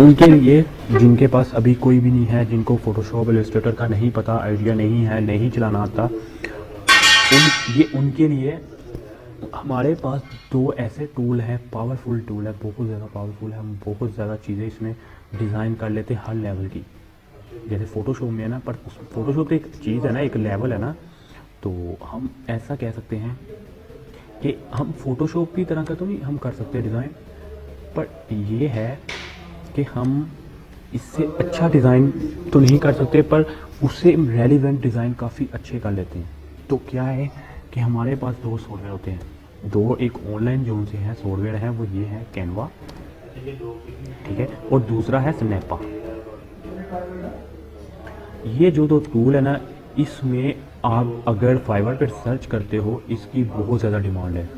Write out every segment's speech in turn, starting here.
उनके लिए जिनके पास अभी कोई भी नहीं है, जिनको फोटोशॉप इलस्ट्रेटर का नहीं पता, आइडिया नहीं है, नहीं चलाना आता, उनके लिए हमारे पास दो ऐसे टूल हैं, पावरफुल टूल है, बहुत ज़्यादा पावरफुल है। हम बहुत ज़्यादा चीज़ें इसमें डिज़ाइन कर लेते हैं हर लेवल की। जैसे फ़ोटोशॉप में है ना, पर फ़ोटोशॉप तो एक चीज़ है ना, एक लेवल है ना, तो हम ऐसा कह सकते हैं कि हम फ़ोटोशॉप की तरह का तो नहीं हम कर सकते डिज़ाइन, पर ये है कि हम इससे अच्छा डिज़ाइन तो नहीं कर सकते, पर उससे रेलिवेंट डिज़ाइन काफ़ी अच्छे कर लेते हैं। तो क्या है कि हमारे पास दो सॉफ्टवेयर होते हैं, दो, एक ऑनलाइन जो उनसे है सॉफ्टवेयर है वो ये है कैनवा, ठीक है, और दूसरा है स्नैपा। ये जो दो टूल है ना, इसमें आप अगर फाइवर पे सर्च करते हो, इसकी बहुत ज़्यादा डिमांड है।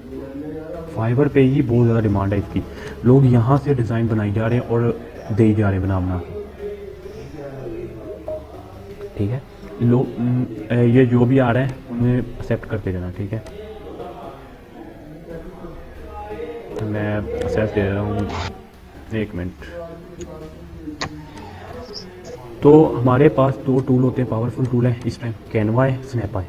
फाइवर पे ही बहुत ज़्यादा डिमांड है इसकी। लोग यहाँ से डिज़ाइन बनाई जा रहे हैं और दे जा रहे हैं बना, ठीक है। लोग ये जो भी आ रहा है उन्हें एक्सेप्ट करते जाना, ठीक है। मैं एक्सेप्ट दे रहा हूँ, एक मिनट। तो हमारे पास दो टूल होते हैं, पावरफुल टूल है इस टाइम, कैनवा है, स्नैपा है।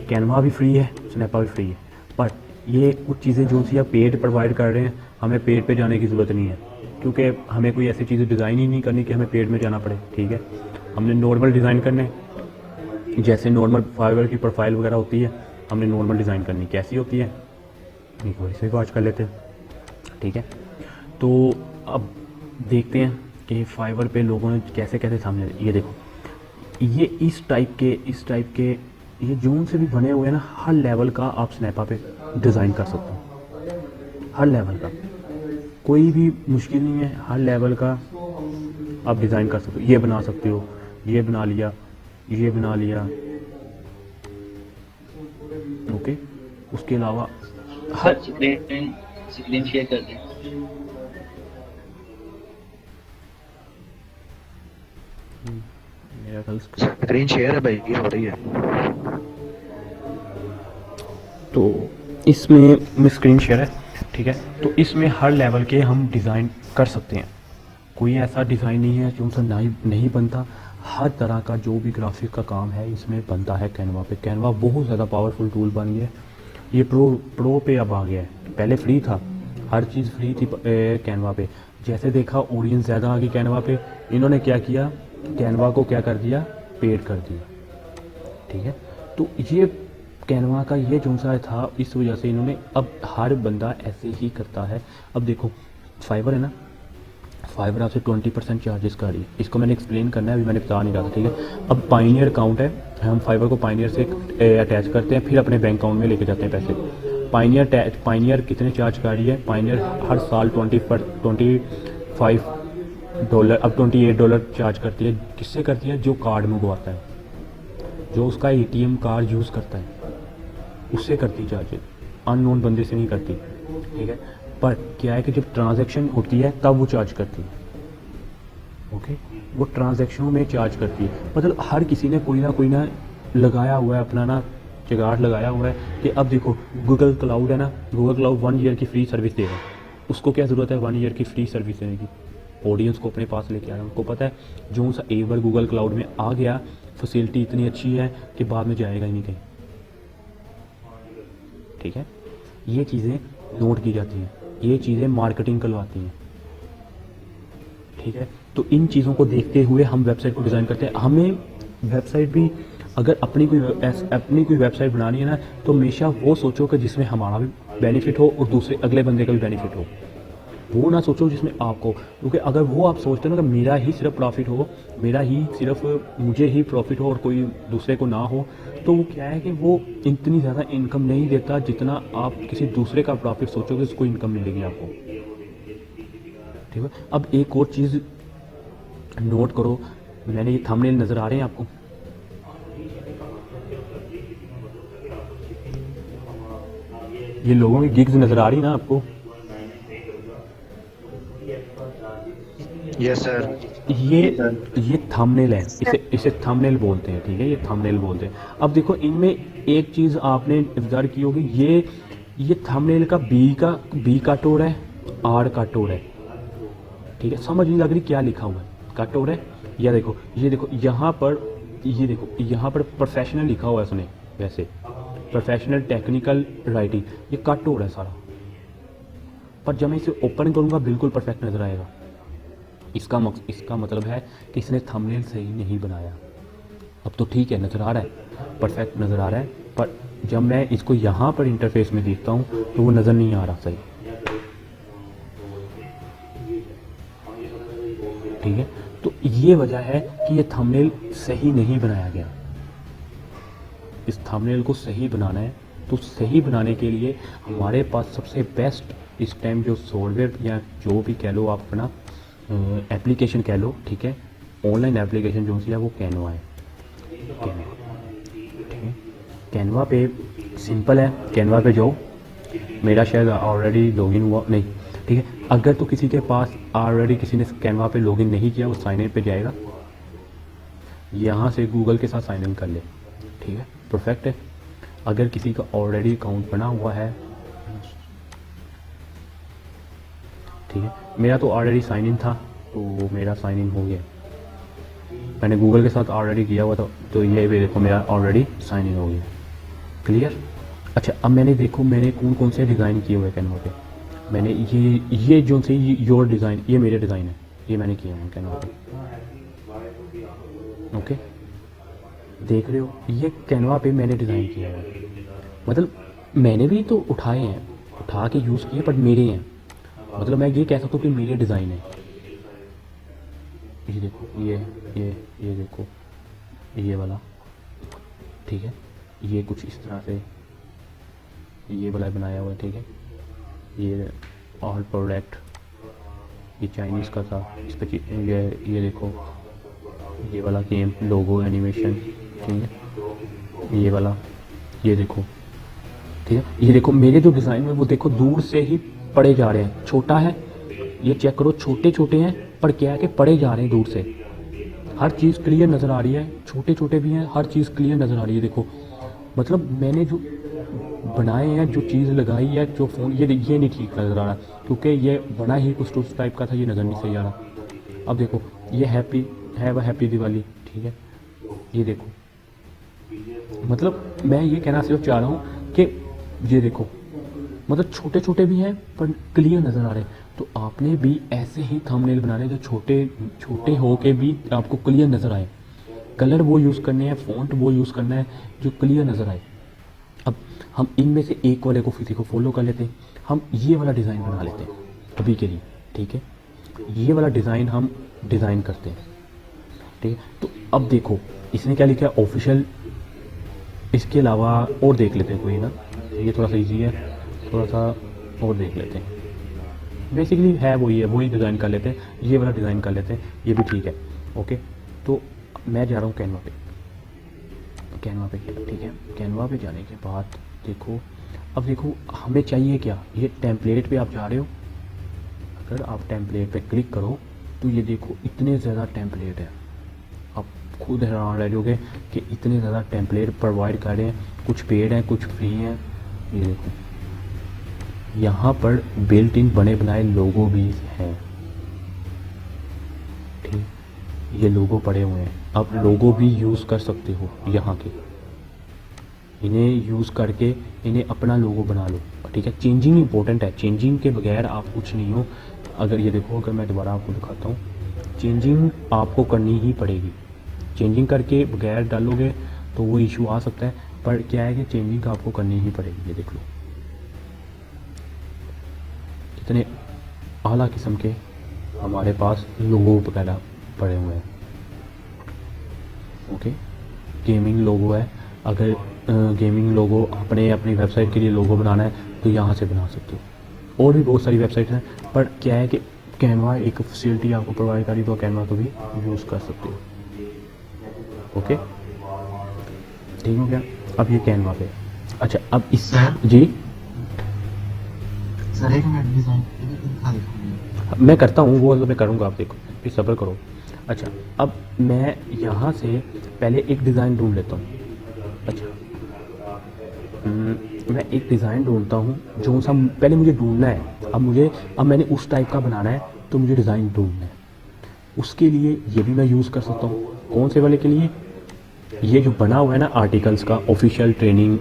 कैनवा भी फ्री है, स्नैपा भी फ्री है, पर ये कुछ चीज़ें जो सी आप पेड प्रोवाइड कर रहे हैं, हमें पेड पे जाने की ज़रूरत नहीं है, क्योंकि हमें कोई ऐसी चीज़ें डिज़ाइन ही नहीं करनी कि हमें पेड में जाना पड़े, ठीक है। हमने नॉर्मल डिज़ाइन करने, जैसे नॉर्मल फाइवर की प्रोफाइल वगैरह होती है, हमने नॉर्मल डिज़ाइन करनी, कैसी होती है एक बार इसे वॉच कर लेते हैं, ठीक है। तो अब देखते हैं कि फाइवर पे लोगों ने कैसे कैसे सामने, ये देखो, ये इस टाइप के ये जून से भी बने हुए हैं ना, हर लेवल का आप स्नैपा पे डिज़ाइन कर सकते हो, हर लेवल का, कोई भी मुश्किल नहीं है, हर लेवल का आप डिज़ाइन कर सकते हो। ये बना सकते हो, ये बना लिया, ये बना लिया, ओके। उसके अलावा हर स्क्रीन शेयर कर दें। मेरा कल स्क्रीन शेयर है भाई, ये हो रही है। तो इसमें में स्क्रीन शेयर है, ठीक है। तो इसमें हर लेवल के हम डिज़ाइन कर सकते हैं, कोई ऐसा डिज़ाइन नहीं है जो हमसे नहीं बनता। हर तरह का जो भी ग्राफिक का काम है इसमें बनता है कैनवा पे। कैनवा बहुत ज़्यादा पावरफुल टूल बन गया है, ये प्रो पे अब आ गया है, पहले फ्री था, हर चीज़ फ्री थी कैनवा पे। जैसे देखा ऑडियंस ज़्यादा आ गई कैनवा पे, इन्होंने क्या किया, कैनवा को क्या कर दिया, पेड कर दिया, ठीक है। तो ये कैनवा का ये जो सा था, इस वजह से इन्होंने, अब हर बंदा ऐसे ही करता है। अब देखो फाइवर है ना, फाइवर आपसे 20% चार्जेस का रही है, इसको मैंने एक्सप्लेन करना है, अभी मैंने बता नहीं रहा था, ठीक है। अब पाइनियर अकाउंट है, हम फाइवर को पाइनियर से अटैच करते हैं, फिर अपने बैंक अकाउंट में लेके जाते हैं पैसे। पाइनियर कितने चार्ज कर रही है, पाइनियर हर साल $25, अब $28 चार्ज करती है। किससे करती है, जो कार्ड मंगवाता है, जो उसका ATM कार्ड यूज़ करता है, उससे करती चार्जेस, अननोन बंदे से नहीं करती, ठीक है। पर क्या है कि जब ट्रांजैक्शन होती है तब वो चार्ज करती है, ओके। वो ट्रांजैक्शनों में चार्ज करती है, मतलब हर किसी ने कोई ना लगाया हुआ है, अपना ना जुगाड़ लगाया हुआ है कि अब देखो गूगल क्लाउड है ना, गूगल क्लाउड 1 ईयर की फ्री सर्विस दे रहा है, उसको क्या ज़रूरत है 1 ईयर की फ्री सर्विस देने की, ऑडियंस को अपने पास लेके आ रहा है। उनको पता है जो सा एक बार गूगल क्लाउड में आ गया, फैसिलिटी इतनी अच्छी है कि बाद में जाएगा ही नहीं कहीं, ठीक है। ये चीज़ें नोट की जाती हैं, ये चीज़ें मार्केटिंग करवाती हैं, ठीक है। तो इन चीज़ों को देखते हुए हम वेबसाइट को डिज़ाइन करते हैं। हमें वेबसाइट भी, अगर अपनी कोई वेबसाइट बनानी है ना, तो हमेशा वो सोचो कि जिसमें हमारा भी बेनिफिट हो और दूसरे अगले बंदे का भी बेनिफिट हो, वो ना सोचो जिसमें आपको, क्योंकि अगर वो आप सोचते हो ना कि मेरा ही सिर्फ प्रॉफिट हो, मेरा ही सिर्फ मुझे ही प्रॉफिट हो और कोई दूसरे को ना हो, तो वो क्या है कि वो इतनी ज़्यादा इनकम नहीं देता जितना आप किसी दूसरे का प्रॉफिट सोचोगे उसको इनकम मिलेगी आपको, ठीक है। अब एक और चीज़ नोट करो, मैंने ये थंबनेल नज़र आ रहे हैं आपको, ये लोगों की गिग्स नज़र आ रही ना आपको, यस सर। ये थंबनेल है, इसे थंबनेल बोलते हैं, ठीक है, ये थंबनेल बोलते हैं। अब देखो इनमें एक चीज़ आपने ऑब्जर्व की होगी, ये थंबनेल का बी का टोर है, आर का टोर है, ठीक है, समझ नहीं लग रही क्या लिखा हुआ है, कट हो रहा है। या देखो, ये देखो यहाँ पर, ये देखो यहाँ पर प्रोफेशनल लिखा हुआ है उसने, वैसे प्रोफेशनल टेक्निकल राइटिंग, ये कट हो रहा है सारा। पर जब मैं इसे ओपन करूँगा बिल्कुल परफेक्ट नज़र आएगा। इसका मतलब है कि इसने थंबनेल सही नहीं बनाया। अब तो ठीक है, नज़र आ रहा है, परफेक्ट नज़र आ रहा है, पर जब मैं इसको यहाँ पर इंटरफेस में देखता हूँ तो वो नज़र नहीं आ रहा सही। ठीक है, तो ये वजह है कि ये थंबनेल सही नहीं बनाया गया। इस थंबनेल को सही बनाना है, तो सही बनाने के लिए हमारे पास सबसे बेस्ट इस टाइम जो सॉफ्टवेयर या जो भी कह लो आप अपना एप्लीकेशन कह लो, ठीक है, ऑनलाइन एप्लीकेशन जो सी है वो कैनवा है। कैनवा, ठीक है, कैनवा पे सिंपल है, कैनवा पे जाओ। मेरा शायद ऑलरेडी लॉगिन हुआ नहीं, ठीक है। अगर तो किसी के पास ऑलरेडी किसी ने कैनवा पे लॉगिन नहीं किया, वो साइन इन पे जाएगा, यहाँ से गूगल के साथ साइन इन कर ले, ठीक है, परफेक्ट है। अगर किसी का ऑलरेडी अकाउंट बना हुआ है, ठीक है, मेरा तो ऑलरेडी साइन इन था, तो मेरा साइन इन हो गया। मैंने गूगल के साथ ऑलरेडी किया हुआ था, तो ये भी देखो मेरा ऑलरेडी साइन इन हो गया। क्लियर। अच्छा, अब मैंने देखो मैंने कौन कौन से डिज़ाइन किए हुए कैनवा पे। मैंने ये जो से योर डिज़ाइन, ये मेरे डिज़ाइन है, ये मैंने किए हैं कैनवा पे। ओके, देख रहे हो, ये कैनवा पे मैंने डिज़ाइन किया है। मतलब मैंने भी तो उठाए हैं, उठा के यूज़ किए, पर मेरे हैं। मतलब मैं ये कह सकता हूँ कि मेरे डिज़ाइन है। ये देखो, ये देखो, ये वाला, ठीक है, ये कुछ इस तरह से ये वाला बनाया हुआ है, ठीक है। ये ऑल प्रोडक्ट, ये चाइनीज़ का था, इस पर ये देखो, ये वाला गेम लोगो एनिमेशन, ठीक है, ये वाला, ये देखो, ठीक है। ये देखो मेरे जो डिज़ाइन में वो देखो दूर से ही पड़े जा रहे हैं, छोटा है, ये चेक करो, छोटे छोटे हैं, पर क्या है कि पड़े जा रहे हैं दूर से। हर चीज़ क्लियर नज़र आ रही है, छोटे छोटे भी हैं, हर चीज़ क्लियर नज़र आ रही है। देखो मतलब मैंने जो बनाए हैं, जो चीज़ लगाई है, जो फ़ोन, ये नहीं ठीक नज़र आ रहा, क्योंकि ये बना ही कुछ उस टाइप का था, ये नज़र नहीं सही आ रहा। अब देखो, ये हैप्पी दिवाली, ठीक है, ये देखो। मतलब मैं ये कहना सिर्फ चाह रहा हूँ कि ये देखो, मतलब छोटे छोटे भी हैं पर क्लियर नज़र आ रहे हैं। तो आपने भी ऐसे ही थंबनेल बनाने जो छोटे छोटे हो के भी आपको क्लियर नज़र आए। कलर वो यूज़ करने हैं, फ़ॉन्ट वो यूज़ करना है जो क्लियर नज़र आए। अब हम इनमें से एक वाले को किसी को फॉलो कर लेते हैं, हम ये वाला डिज़ाइन बना लेते हैं अभी के लिए, ठीक है। ये वाला डिज़ाइन हम डिज़ाइन करते हैं, ठीक है। तो अब देखो इसने क्या लिखा है, ऑफिशियल। इसके अलावा और देख लेते हैं कोई ना, ये थोड़ा सा ईजी है, थोड़ा सा और देख लेते हैं। बेसिकली है वही डिज़ाइन कर लेते हैं, ये वाला डिज़ाइन कर लेते हैं, ये भी ठीक है। ओके, तो मैं जा रहा हूँ कैनवा पे, ठीक है। कैनवा पे जाने के बाद देखो, अब देखो हमें चाहिए क्या, ये टेम्पलेट पे आप जा रहे हो। अगर आप टेम्पलेट पे क्लिक करो तो ये देखो इतने ज़्यादा टेम्पलेट है, आप खुद हैरान रह जाओगे कि इतने ज़्यादा टेम्पलेट प्रोवाइड कर रहे हैं। कुछ पेड हैं, कुछ फ्री हैं। ये देखो यहाँ पर बिल्ट इन बने बनाए लोगो भी हैं, ठीक, ये लोगो पड़े हुए हैं। आप लोगो भी यूज़ कर सकते हो यहाँ के, इन्हें यूज़ करके इन्हें अपना लोगो बना लो, ठीक है। चेंजिंग इंपॉर्टेंट है, चेंजिंग के बगैर आप कुछ नहीं हो। अगर ये देखो, अगर मैं दोबारा आपको दिखाता हूँ, चेंजिंग आपको करनी ही पड़ेगी। चेंजिंग करके बगैर डालोगे तो वो इशू आ सकता है, पर क्या है कि चेंजिंग का आपको करनी ही पड़ेगी। ये देख लो कितने आला किस्म के हमारे पास लोगो वगैरह पड़े हुए हैं। ओके, गेमिंग लोगो है। अगर गेमिंग लोगो अपनी वेबसाइट के लिए लोगो बनाना है तो यहाँ से बना सकते हो। और भी बहुत सारी वेबसाइट हैं, पर क्या है कि कैनवा एक फैसिलिटी आपको प्रोवाइड करी, तो कैनवा को भी यूज़ कर सकते हो। ओके, ठीक हो गया। अब ये कैनवा पे, अच्छा अब इस जी सर एक मिनट डिजाइन दिखा दो। मैं करता हूँ, वो मैं करूँगा, आप देखो, फिर सब्र करो। अच्छा, अब मैं यहाँ से पहले एक डिज़ाइन ढूंढ लेता हूँ। अच्छा, मैं एक डिज़ाइन ढूंढता हूँ जो सा पहले मुझे ढूंढना है। अब मैंने उस टाइप का बनाना है तो मुझे डिज़ाइन ढूंढना है, उसके लिए ये भी मैं यूज़ कर सकता हूँ। कौन से वाले के लिए? ये जो बना हुआ है ना आर्टिकल्स का ऑफिशियल ट्रेनिंग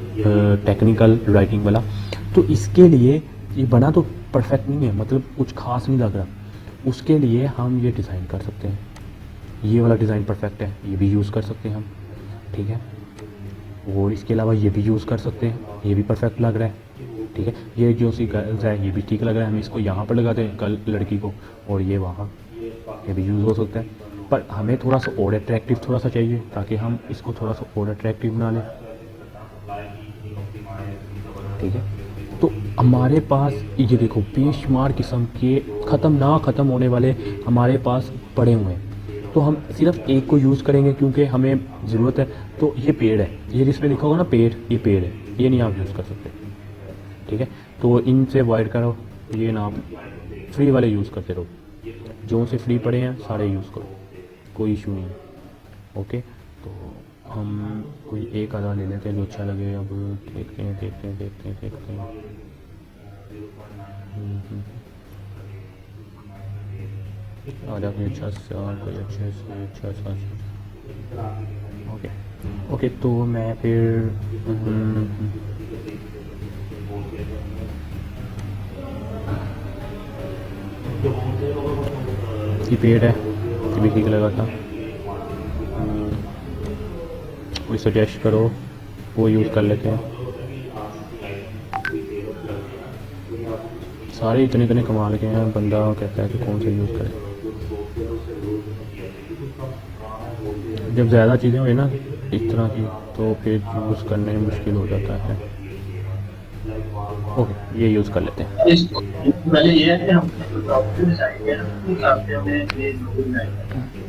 टेक्निकल राइटिंग वाला, तो इसके लिए ये बना तो परफेक्ट नहीं है, मतलब कुछ खास नहीं लग रहा। उसके लिए हम ये डिज़ाइन कर सकते हैं, ये वाला डिज़ाइन परफेक्ट है, ये भी यूज़ कर सकते हैं हम, ठीक है। और इसके अलावा ये भी यूज़ कर सकते हैं, ये भी परफेक्ट लग रहा है, ठीक है। ये जो सी गर्ल्स है ये भी ठीक लग रहा है, हम इसको यहाँ पर लगाते हैं गर्ल लड़की को, और ये वहाँ, ये भी यूज़ हो सकता है। पर हमें थोड़ा सा और अट्रैक्टिव थोड़ा सा चाहिए, ताकि हम इसको थोड़ा सा और अट्रैक्टिव बना लें, ठीक है। तो हमारे पास ये देखो बेशुमार किस्म के ख़त्म होने वाले हमारे पास पड़े हुए हैं, तो हम सिर्फ एक को यूज़ करेंगे क्योंकि हमें ज़रूरत है। तो ये पेड़ है, ये जिसमें लिखा होगा ना पेड़, ये पेड़ है, ये नहीं आप यूज़ कर सकते, ठीक है। तो इनसे अवॉइड करो, ये ना आप फ्री वाले यूज़ करते रहो, जो से फ्री पड़े हैं सारे यूज़ करो, कोई इशू नहीं है, ओके। तो हम कोई एक आधा ले लेते हैं जो अच्छा लगे। अब देखते हैं। आधा कोई अच्छा सा, कोई अच्छे से अच्छा सा, ओके। तो मैं फिर ये पेड़ है, ये भी ठीक लगा था। कोई सजेस्ट करो, वो यूज़ कर लेते हैं। सारे इतने कमाल के हैं, बंदा कहता है कि कौन सा यूज़ करें। जब ज़्यादा चीज़ें हुई ना इस तरह की, तो फिर यूज़ करने में मुश्किल हो जाता है। ओके, ये यूज़ कर लेते हैं। पहले ये है कि हम डिजाइन है उस हिसाब से हमें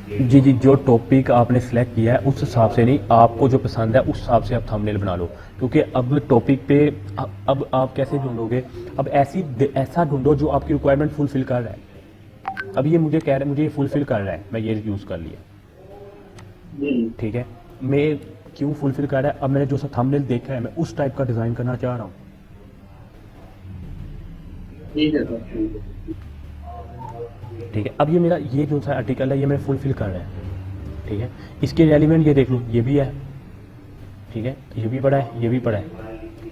ये जी, जो टॉपिक आपने सेलेक्ट किया है उस हिसाब से नहीं, आपको जो पसंद है उस हिसाब से आप थंबनेल बना लो, क्योंकि अब टॉपिक पे अब आप कैसे ढूंढोगे? अब ऐसा ढूंढो जो आपकी रिक्वायरमेंट फुलफिल कर रहा है। अब ये मुझे कह रहा है, मुझे ये फुलफिल कर रहा है, मैं ये यूज़ कर लिया, ठीक है। मैं क्यों फुलफिल कर रहा है? अब मैंने जो सा थंबनेल देखा है मैं उस टाइप का डिज़ाइन करना चाह रहा हूँ, ठीक है। अब ये मेरा ये जो सा आर्टिकल है ये मैं फुलफिल कर रहा है, ठीक है। इसके रेलिवेंट ये देख लो, ये भी है, ठीक है, ये भी पड़ा है, ये भी पड़ा है,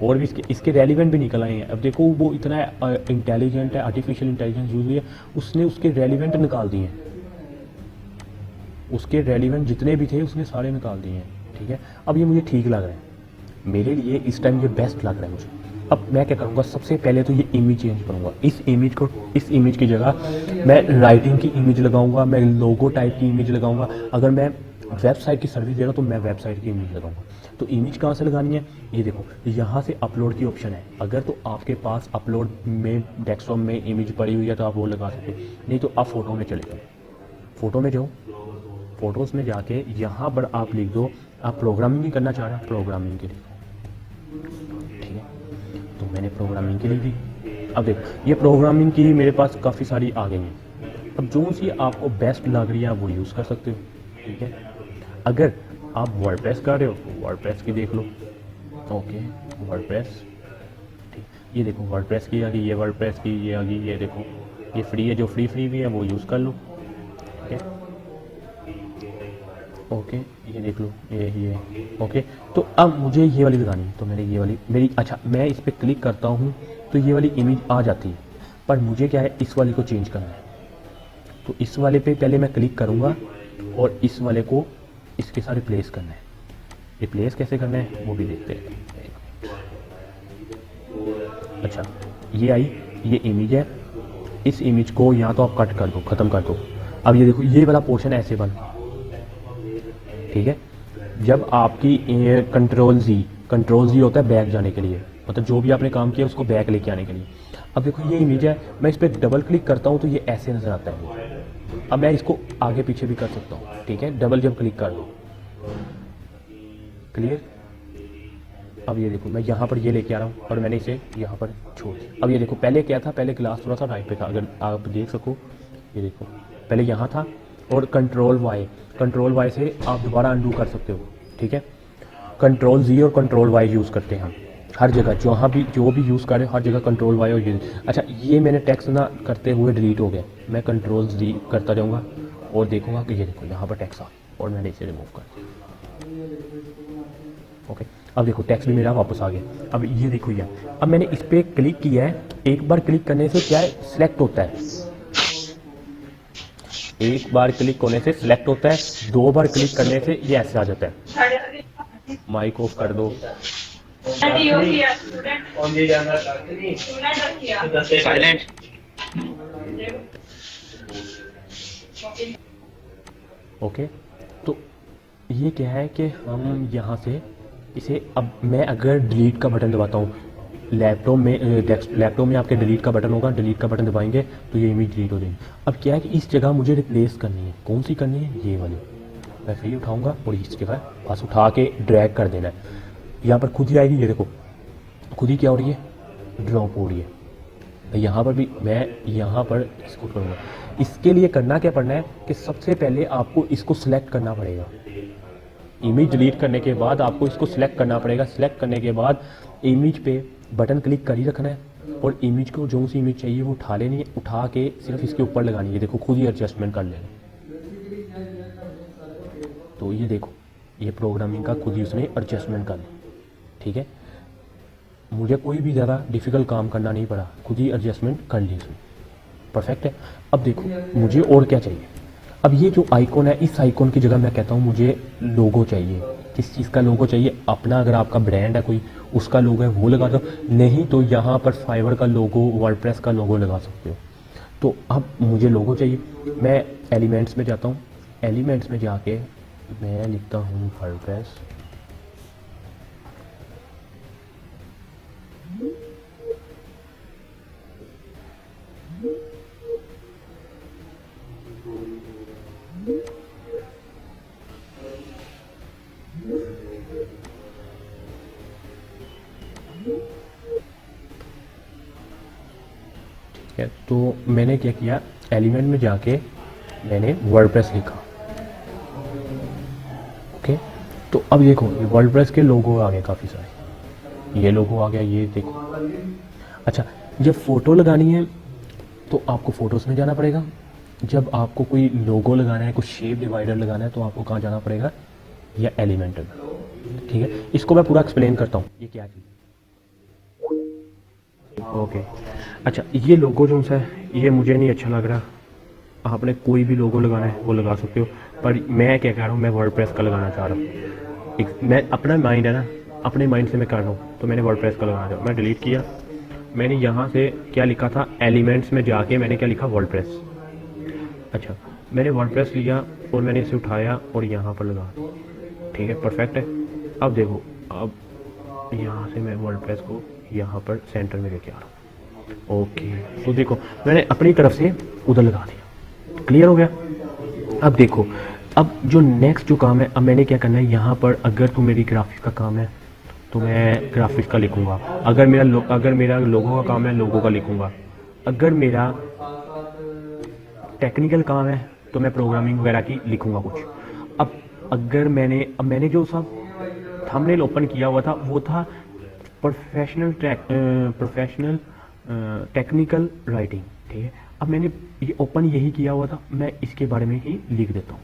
और भी इसके रेलिवेंट भी निकल आए हैं। अब देखो वो इतना इंटेलिजेंट है, आर्टिफिशियल इंटेलिजेंस यूज़ हुई है, उसने उसके रेलिवेंट निकाल दिए हैं, उसके रेलिवेंट जितने भी थे उसने सारे निकाल दिए हैं, ठीक है। अब ये मुझे ठीक लग रहा है, मेरे लिए इस टाइम ये बेस्ट लग रहा है मुझे। अब मैं क्या करूँगा, सबसे पहले तो ये इमेज चेंज करूँगा। इस इमेज की जगह मैं राइटिंग की इमेज लगाऊंगा, मैं लोगो टाइप की इमेज लगाऊंगा। अगर मैं वेबसाइट की सर्विस दे रहा हूँ तो मैं वेबसाइट की इमेज लगाऊंगा। तो इमेज कहाँ से लगानी है? ये देखो, यहाँ से अपलोड की ऑप्शन है। अगर तो आपके पास अपलोड में डेस्कटॉप में इमेज पड़ी हुई है तो आप वो लगा सकते हो, नहीं तो आप फ़ोटो में चले जाओ। फ़ोटो में जाओ, फ़ोटोज़ में जाके यहाँ पर आप लिख दो, आप प्रोग्रामिंग नहीं करना चाह रहे हैं, प्रोग्रामिंग के लिए, ठीक है। तो मैंने प्रोग्रामिंग की लिख दी। अब देखो ये प्रोग्रामिंग की मेरे पास काफ़ी सारी आ गई हैं। अब जो सी आपको बेस्ट लग रही है आप वो यूज़ कर सकते हो, ठीक है। अगर आप वर्डप्रेस कर रहे हो वर्डप्रेस की देख लो, ओके, वर्डप्रेस, ठीक। ये देखो वर्डप्रेस की आ गई, ये वर्डप्रेस की ये आ गई, ये देखो ये फ्री है, जो फ्री भी है वो यूज़ कर लो, ठीक है, ओके। ये देख लो ये ओके। तो अब मुझे ये वाली लगानी है, तो मैंने ये वाली मेरी, अच्छा मैं इस पर क्लिक करता हूँ तो ये वाली इमेज आ जाती है, पर मुझे क्या है इस वाले को चेंज करना है। तो इस वाले पे पहले मैं क्लिक करूँगा और इस वाले को इसके साथ रिप्लेस करना है। रिप्लेस कैसे करना है वो भी देखते हैं। अच्छा ये आई, ये इमेज है, इस इमेज को यहाँ तो आप कट कर दो, ख़त्म कर दो। अब ये देखो ये वाला पोर्शन ऐसे बन, ठीक है। जब आपकी कंट्रोल जी होता है बैक जाने के लिए, मतलब जो भी आपने काम किया उसको बैक लेके आने के लिए। अब देखो ये इमेज है, मैं इस पर डबल क्लिक करता हूँ तो ये ऐसे नज़र आता है। अब मैं इसको आगे पीछे भी कर सकता हूँ, ठीक है, डबल जब क्लिक कर दो, क्लियर। अब ये देखो मैं यहाँ पर ये लेके आ रहा हूँ और मैंने इसे यहाँ पर छोड़ दिया। अब ये देखो पहले क्या था, पहले ग्लास थोड़ा सा राइट पे था, अगर आप देख सको, ये देखो पहले यहाँ था, और कंट्रोल वाई से आप दोबारा अंडू कर सकते हो, ठीक है। कंट्रोल जी और कंट्रोल वाई यूज़ करते हैं हम, हर जगह जहाँ भी जो भी यूज़ कर रहे हो हर जगह कंट्रोल वाई और ये। अच्छा ये मैंने टेक्स्ट ना करते हुए डिलीट हो गया, मैं कंट्रोल डी करता जाऊँगा और देखूँगा कि ये देखो यहाँ पर टेक्स्ट आ गया और मैंने इसे रिमूव कर दिया। ओके, अब देखो टेक्स्ट भी मेरा वापस आ गया। अब ये देखो ये, अब मैंने इस पर क्लिक किया है, एक बार क्लिक करने से क्या है सिलेक्ट होता है, एक बार क्लिक होने से सिलेक्ट होता है, 2 बार क्लिक करने से ये ऐसे आ जाता है। माइक ऑफ कर दो। और ये जानना चाहते नहीं साइलेंट। ओके, तो ये क्या है कि हम यहाँ से इसे, अब मैं अगर डिलीट का बटन दबाता हूँ, लैपटॉप में आपके डिलीट का बटन होगा, डिलीट का बटन दबाएंगे तो ये इमेज डिलीट हो जाएगी। अब क्या है कि इस जगह मुझे रिप्लेस करनी है, कौन सी करनी है, ये वाली। मैं फिर उठाऊंगा और इस जगह बस उठा के ड्रैग कर देना है, यहाँ पर खुद ही आएगी। ये देखो खुद ही क्या हो रही है, ड्रॉप हो रही है। यहाँ पर भी मैं यहाँ पर इसको करूँगा। इसके लिए करना क्या पड़ना है कि सबसे पहले आपको इसको सिलेक्ट करना पड़ेगा। इमेज डिलीट करने के बाद आपको इसको सिलेक्ट करना पड़ेगा। सिलेक्ट करने के बाद इमेज पे बटन क्लिक कर ही रखना है और इमेज को जो सी इमेज चाहिए वो उठा लेनी है, उठा के सिर्फ इसके ऊपर लगानी है। देखो खुद ही एडजस्टमेंट कर लेना। तो ये देखो ये प्रोग्रामिंग का खुद ही उसने एडजस्टमेंट कर लिया, ठीक है। मुझे कोई भी ज़्यादा डिफ़िकल्ट काम करना नहीं पड़ा, खुद ही एडजस्टमेंट कर ली उसने, परफेक्ट है। अब देखो मुझे और क्या चाहिए। अब ये जो आइकॉन है, इस आइकॉन की जगह मैं कहता हूँ मुझे लोगो चाहिए। किस चीज़ का लोगो चाहिए, अपना अगर आपका ब्रांड है कोई उसका लोगो है वो लगा दो, नहीं तो यहाँ पर फाइवर का लोगो, वर्डप्रेस का लोगो लगा सकते हो। तो अब मुझे लोगो चाहिए, मैं एलिमेंट्स में जाता हूँ। एलिमेंट्स में जाके मैं लिखता हूँ वर्डप्रेस। तो मैंने क्या किया, एलिमेंट में जाके मैंने वर्डप्रेस लिखा। ओके, तो अब देखो ये वर्डप्रेस के लोगो आ गए काफ़ी सारे, ये लोगो आ गया, ये देखो। अच्छा जब फ़ोटो लगानी है तो आपको फ़ोटोज़ में जाना पड़ेगा। जब आपको कोई लोगो लगाना है, कुछ शेप डिवाइडर लगाना है तो आपको कहाँ जाना पड़ेगा, या एलिमेंट में, ठीक है। इसको मैं पूरा एक्सप्लेन करता हूँ ये क्या चीज़। ओके, अच्छा ये लोगो जो है ये मुझे नहीं अच्छा लग रहा। आपने कोई भी लोगो लगाना है वो लगा सकते हो, पर मैं क्या कह रहा हूँ, मैं वर्डप्रेस का लगाना चाह रहा हूँ। मैं अपना माइंड है ना, अपने माइंड से मैं कर रहा हूँ, तो मैंने वर्डप्रेस का लगाना चाहा। मैं डिलीट किया, मैंने यहाँ से क्या लिखा था, एलिमेंट्स में जाके मैंने क्या लिखा, वर्डप्रेस। अच्छा मैंने वर्डप्रेस लिया और मैंने इसे उठाया और यहाँ पर लगा, ठीक है, परफेक्ट है। अब देखो, अब यहाँ से मैं वर्डप्रेस को यहाँ पर सेंटर में लेके आ रहा हूँ। ओके, तो देखो मैंने अपनी तरफ से उधर लगा दिया, क्लियर हो गया। अब देखो, अब जो नेक्स्ट जो काम है, अब मैंने क्या करना है, यहाँ पर अगर तो मेरी ग्राफिक्स का काम है तो मैं ग्राफिक्स का लिखूँगा। अगर मेरा लोगो का काम है, लोगो का लिखूँगा। अगर मेरा टेक्निकल काम है तो मैं प्रोग्रामिंग वगैरह की लिखूँगा कुछ। अब अगर मैंने जो सब थंबनेल ओपन किया हुआ था वो था प्रोफेशनल टेक्निकल राइटिंग, ठीक है। अब मैंने ये ओपन यही किया हुआ था, मैं इसके बारे में ही लिख देता हूँ।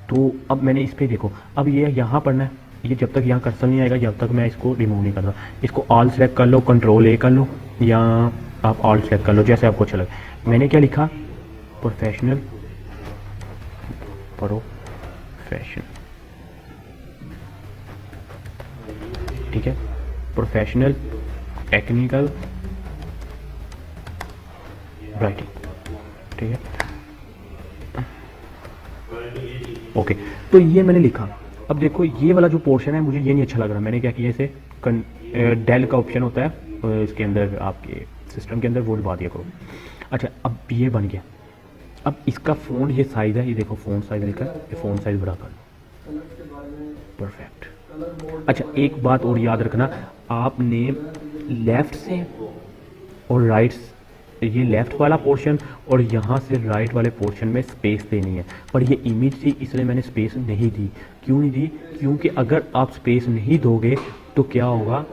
तो अब मैंने इस पर देखो, अब ये यहाँ पढ़ना है, ये जब तक यहाँ कर्सर नहीं आएगा जब तक मैं इसको रिमूव नहीं करता। इसको ऑल सेलेक्ट कर लो, कंट्रोल ए कर लो, या आप ऑल सेलेक्ट कर लो, जैसे आपको अच्छा लगे। मैंने क्या लिखा, प्रोफेशनल, ठीक है, प्रोफेशनल टेक्निकल राइटिंग, ठीक है। ओके, तो ये मैंने लिखा। अब देखो ये वाला जो पोर्शन है मुझे ये नहीं अच्छा लग रहा, मैंने क्या किया, इसे डेल का ऑप्शन होता है इसके अंदर, आपके सिस्टम के अंदर, वो दबा दिया करो। अच्छा अब ये बन गया। अब इसका फ़ॉन्ट ये साइज़ है, ये देखो फ़ॉन्ट साइज़ लिखा है, ये फ़ॉन्ट साइज़ बड़ा कर लो, परफेक्ट। अच्छा एक बात और याद रखना, आपने लेफ़्ट से और राइट, ये लेफ़्ट वाला पोर्शन और यहाँ से राइट वाले पोर्शन में स्पेस देनी है, पर ये इमेज थी इसलिए मैंने स्पेस नहीं दी। क्यों नहीं दी, क्योंकि अगर आप स्पेस नहीं दोगे तो क्या होगा,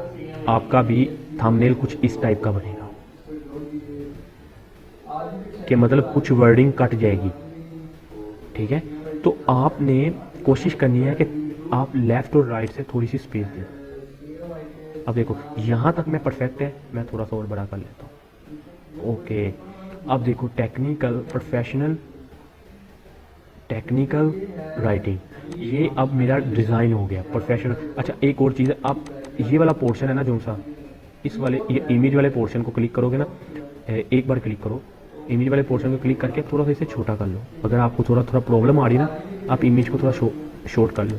आपका भी थंबनेल कुछ इस टाइप का बनेगा कि मतलब कुछ वर्डिंग कट जाएगी, ठीक है। तो आपने कोशिश करनी है कि आप लेफ़्ट और राइट से थोड़ी सी स्पेस दें। अब देखो यहाँ तक मैं परफेक्ट है, मैं थोड़ा सा और बड़ा कर लेता हूँ। ओके, अब देखो टेक्निकल प्रोफेशनल टेक्निकल राइटिंग, ये अब मेरा डिज़ाइन हो गया प्रोफेशनल। अच्छा एक और चीज़ है, आप ये वाला पोर्शन है ना जो सा इस वाले ये इमेज वाले पोर्शन को क्लिक करोगे ना, एक बार क्लिक करो, इमेज वाले पोर्शन को क्लिक करके थोड़ा सा इसे छोटा कर लो। अगर आपको थोड़ा थोड़ा प्रॉब्लम आ रही है ना, आप इमेज को थोड़ा शॉर्ट कर लो।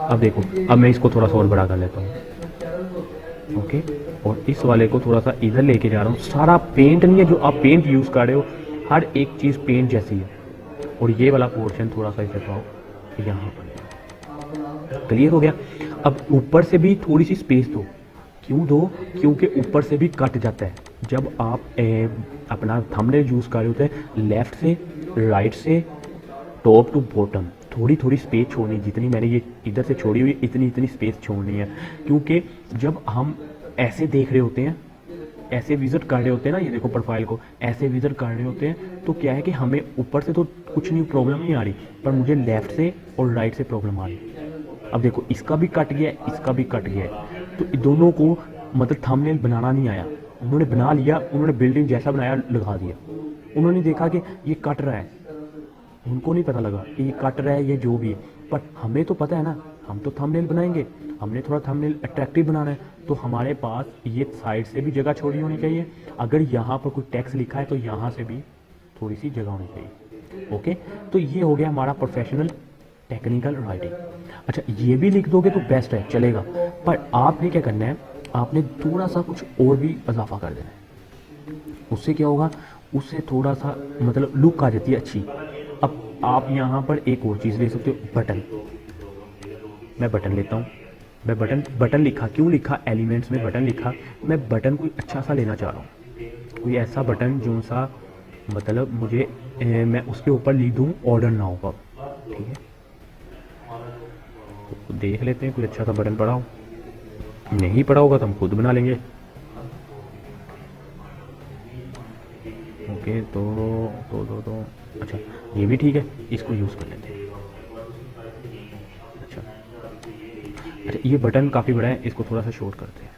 अब देखो, अब मैं इसको थोड़ा सा और बड़ा कर लेता हूँ। ओके, और इस वाले को थोड़ा सा इधर लेके जा रहा हूँ। सारा पेंट नहीं है जो आप पेंट यूज़ कर रहे हो, हर एक चीज़ पेंट जैसी है। और ये वाला पोर्शन थोड़ा सा इसे पाओ यहाँ पर, क्लियर हो गया। अब ऊपर से भी थोड़ी सी स्पेस दो। क्यों दो? क्योंकि ऊपर से भी कट जाता है जब आप अपना थंबनेल यूज़ कर रहे होते हैं। लेफ़्ट से राइट से टॉप टू बॉटम थोड़ी थोड़ी स्पेस छोड़नी, जितनी मैंने ये इधर से छोड़ी हुई इतनी इतनी स्पेस छोड़नी है। क्योंकि जब हम ऐसे देख रहे होते हैं, ऐसे विजिट कर रहे होते हैं ना, ये देखो प्रोफाइल को ऐसे विजिट कर रहे होते हैं, तो क्या है कि हमें ऊपर से तो कुछ नहीं प्रॉब्लम नहीं आ रही, पर मुझे लेफ़्ट से और राइट से प्रॉब्लम आ रही। अब देखो इसका भी कट गया, इसका भी कट गया, तो दोनों को मतलब थंबनेल बनाना नहीं आया। उन्होंने बना लिया, उन्होंने बिल्डिंग जैसा बनाया लगा दिया। उन्होंने देखा कि ये कट रहा है, उनको नहीं पता लगा कि ये कट रहा है, ये जो भी है। पर हमें तो पता है ना, हम तो थंबनेल बनाएंगे, हमने थोड़ा थंबनेल अट्रैक्टिव बनाना है, तो हमारे पास ये साइड से भी जगह छोड़ी होनी चाहिए। अगर यहाँ पर कोई टेक्स्ट लिखा है तो यहाँ से भी थोड़ी सी जगह होनी चाहिए। ओके, तो ये हो गया हमारा प्रोफेशनल टेक्निकल राइटिंग। अच्छा ये भी लिख दोगे तो बेस्ट है, चलेगा, पर आपने क्या करना है, आपने थोड़ा सा कुछ और भी इजाफा कर देना है। उससे क्या होगा, उससे थोड़ा सा मतलब लुक आ जाती है अच्छी। अब आप यहाँ पर एक और चीज़ ले सकते हो, बटन। मैं बटन लेता हूँ, मैं बटन लिखा, क्यों लिखा, एलिमेंट्स में बटन लिखा। मैं बटन कोई अच्छा सा लेना चाह रहा हूँ, कोई ऐसा बटन जो सा मतलब मुझे मैं उसके ऊपर लिख दूँ ऑर्डर नाउ का, ठीक है। तो देख लेते हैं कोई अच्छा सा बटन पड़ा हो, नहीं पड़ा होगा तो हम खुद बना लेंगे। ओके, तो अच्छा ये भी ठीक है, इसको यूज़ कर लेते हैं। अच्छा ये बटन काफ़ी बड़ा है, इसको थोड़ा सा शॉर्ट करते हैं।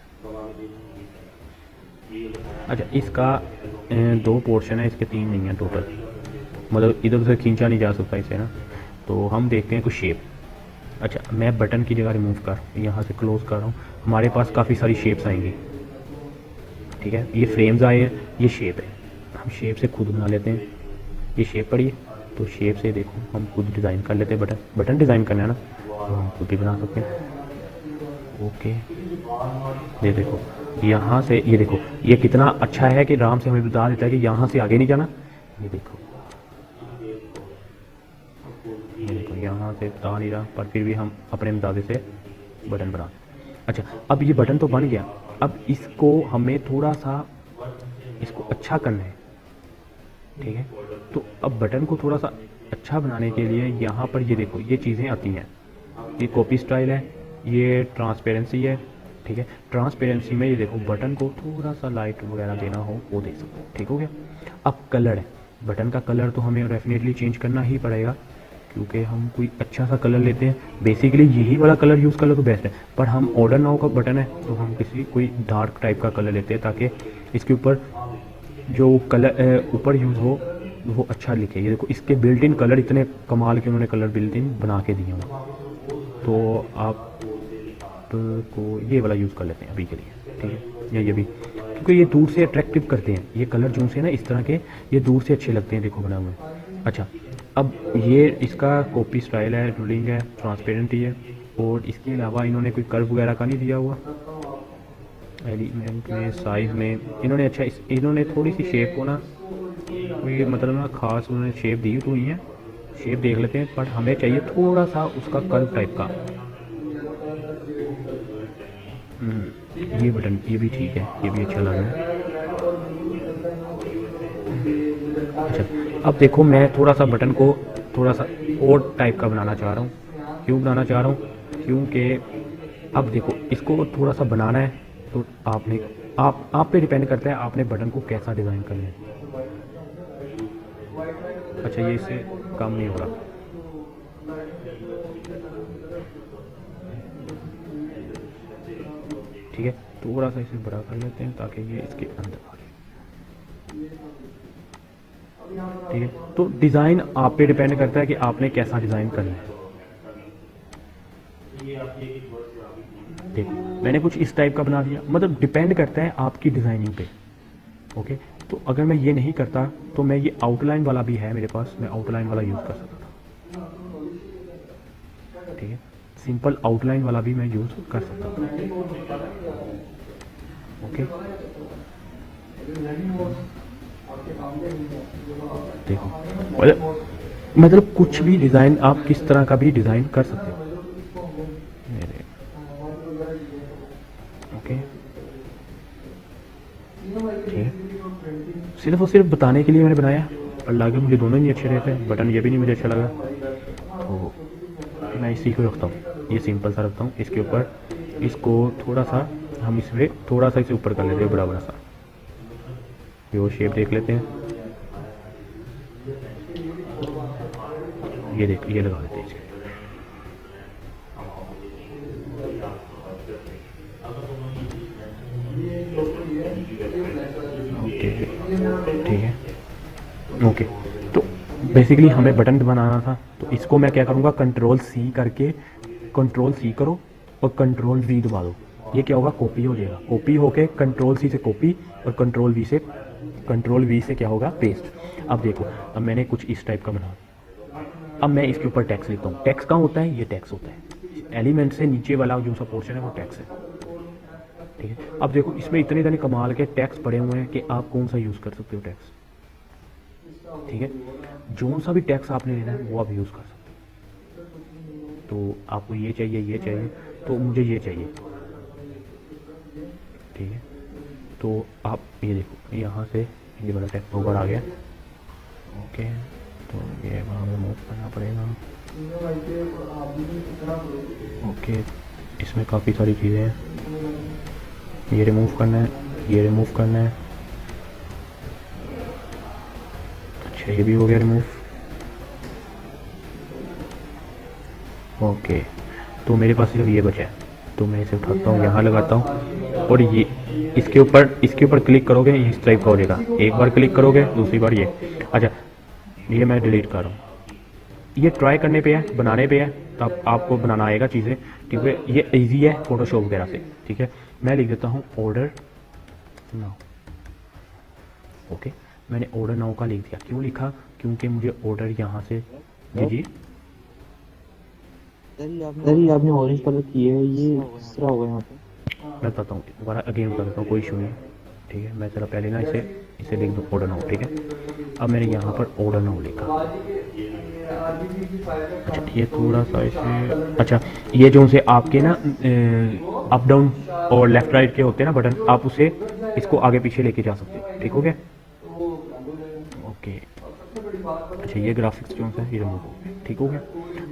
अच्छा इसका 2 पोर्शन है, इसके 3 नहीं है टोटल, मतलब इधर उधर खींचा नहीं जा सकता इसे ना। तो हम देखते हैं कुछ शेप। अच्छा मैं बटन की जगह रिमूव कर यहाँ से क्लोज कर रहा हूँ, हमारे पास काफ़ी सारी शेप्स आएंगी, ठीक है। ये फ्रेम्स आए हैं, ये शेप है, हम शेप से खुद बना लेते हैं। ये शेप पड़ी है तो शेप से देखो हम खुद डिज़ाइन कर लेते हैं। बटन डिज़ाइन करना है ना, तो हम खुद भी बना सकते हैं। ओके ये देखो यहाँ से, ये देखो ये कितना अच्छा है कि आराम से हमें बता देता है कि यहाँ से आगे नहीं जाना। ये देखो यहाँ से बता नहीं रहा, पर फिर भी हम अपने अंदाजे से बटन बना। अच्छा अब ये बटन तो बन गया, अब इसको हमें थोड़ा सा इसको अच्छा करना है, ठीक है। तो अब बटन को थोड़ा सा अच्छा बनाने के लिए यहाँ पर ये देखो ये चीज़ें आती हैं, ये कॉपी स्टाइल है, ये ट्रांसपेरेंसी है, ठीक है। ट्रांसपेरेंसी में ये देखो बटन को थोड़ा सा लाइट वगैरह देना हो वो दे सकते हो, ठीक हो गया। अब कलर है, बटन का कलर तो हमें डेफिनेटली चेंज करना ही पड़ेगा, क्योंकि हम कोई अच्छा सा कलर लेते हैं। बेसिकली यही वाला कलर यूज़ कर लो तो बेस्ट है, पर हम ऑर्डर नाउ का बटन है तो हम कोई डार्क टाइप का कलर लेते हैं, ताकि इसके ऊपर जो कलर ऊपर यूज़ हो वो अच्छा लिखे। ये देखो इसके बिल्ट इन कलर इतने कमाल के उन्होंने कलर बिल्ट इन बना के दिए हैं, तो आप को ये वाला यूज़ कर लेते हैं अभी के लिए, ठीक है। या ये भी, क्योंकि ये दूर से अट्रैक्टिव करते हैं, ये कलर जो से ना इस तरह के ये दूर से अच्छे लगते हैं, देखो बना हुए। अच्छा अब ये इसका कॉपी स्टाइल है, रूलिंग है, ट्रांसपेरेंट ही है, और इसके अलावा इन्होंने कोई कर्व वगैरह का नहीं दिया हुआ। एलिमेंट में साइज़ में इन्होंने अच्छा इन्होंने थोड़ी सी शेप को ना कोई मतलब ना खास उन्होंने शेप दी हुई है, शेप देख लेते हैं, पर हमें चाहिए थोड़ा सा उसका कर्व टाइप का। ये बटन ये भी ठीक है, ये भी अच्छा लग रहा है। अच्छा अब देखो मैं थोड़ा सा बटन को थोड़ा सा और टाइप का बनाना चाह रहा हूँ। क्यों बनाना चाह रहा हूँ? क्योंकि अब देखो इसको थोड़ा सा बनाना है, तो आपने आप पे डिपेंड करता है आपने बटन को कैसा डिज़ाइन करना है। अच्छा ये इससे काम नहीं हो रहा, ठीक है, थोड़ा सा इसे बड़ा कर लेते हैं ताकि ये इसके अंदर आ जाए। ठीक है, तो डिज़ाइन आप पे डिपेंड करता है कि आपने कैसा डिज़ाइन करना है। देखो मैंने कुछ इस टाइप का बना दिया, मतलब डिपेंड करता है आपकी डिज़ाइनिंग पे। ओके, तो अगर मैं ये नहीं करता तो मैं ये आउटलाइन वाला भी है मेरे पास, मैं आउटलाइन वाला यूज़ कर सकता था। ठीक है, सिंपल आउटलाइन वाला भी मैं यूज़ कर सकता था। ओके, देखो मतलब कुछ भी डिज़ाइन आप किस तरह का भी डिज़ाइन कर सकते हो। ओके, ठीक है, सिर्फ और सिर्फ बताने के लिए मैंने बनाया, और लागे मुझे दोनों ही अच्छे रहते हैं, बटन ये भी नहीं मुझे अच्छा लगा, तो मैं इसी को रखता हूँ, ये सिंपल सा रखता हूँ। इसके ऊपर इसको थोड़ा सा हम इसमें थोड़ा सा इसे ऊपर कर लेते हैं, बड़ा बड़ा सा, ये वो शेप देख लेते हैं, ये देख, ये लगा देते हैं इसके। ओके, ठीक है, ओके, तो बेसिकली हमें बटन बनाना था, तो इसको मैं क्या करूँगा, कंट्रोल सी करके, कंट्रोल सी करो और कंट्रोल वी दबा दो, ये क्या होगा, कॉपी हो जाएगा, कॉपी होके कंट्रोल सी से कॉपी और कंट्रोल वी से क्या होगा, पेस्ट। अब देखो, अब मैंने कुछ इस टाइप का बना, अब मैं इसके ऊपर टैक्स लिखता हूँ। टैक्स कहाँ होता है, ये टैक्स होता है, एलिमेंट से नीचे वाला जो सा पोर्शन है वो टैक्स है। ठीक है, अब देखो इसमें इतने कमाल के टैक्स पड़े हुए हैं कि आप कौन सा यूज़ कर सकते हो टैक्स। ठीक है, जो सा भी टैक्स आपने लेना है वो आप यूज़ कर सकते हो। तो आपको ये चाहिए तो मुझे ये चाहिए। ठीक है, तो आप ये देखो यहाँ से ये वाला टैक्स ऊपर आ गया। ओके, तो ये वहाँ में मूव करना पड़ेगा। ओके, इसमें काफ़ी सारी चीज़ें हैं, ये रिमूव करना है, ये रिमूव करना है। अच्छा, ये भी हो गया रिमूव। ओके, तो मेरे पास सिर्फ ये बचा है, तो मैं इसे उठाता हूँ, यहाँ लगाता हूँ, और ये इसके ऊपर क्लिक करोगे ये इस टाइप का हो जाएगा। एक बार क्लिक करोगे, दूसरी बार ये। अच्छा, ये मैं डिलीट कर रहा हूँ, ये ट्राई करने पे है, बनाने पे है, तब आपको बनाना आएगा चीज़ें। ठीक है, ये इजी है फोटोशॉप वगैरह से। ठीक है, मैं लिख देता हूँ ऑर्डर नाउ। ओके, मैंने ऑर्डर नाउ का लिख दिया, क्यों लिखा, क्योंकि मुझे ऑर्डर यहाँ से जी आपने ऑरेंज कलर की है, ये किस तरह होगा यहाँ पे? मैं बताता हूँ, दोबारा अगेन बता देता हूँ, कोई इशू नहीं। ठीक है, मैं चला पहले ना इसे लिख दूँ ऑर्डर नाउ। ठीक है, अब मैंने यहाँ पर ऑर्डर नाउ लिखा। अच्छा, ये थोड़ा सा इसे, अच्छा ये जो से आपके ना अप डाउन और लेफ्ट राइट के होते हैं ना बटन, आप उसे इसको आगे पीछे लेके जा सकते हो। ठीक हो गया, ओके। अच्छा, ये ग्राफिक्स जो है ये रिमूव हो गया। ठीक हो गया,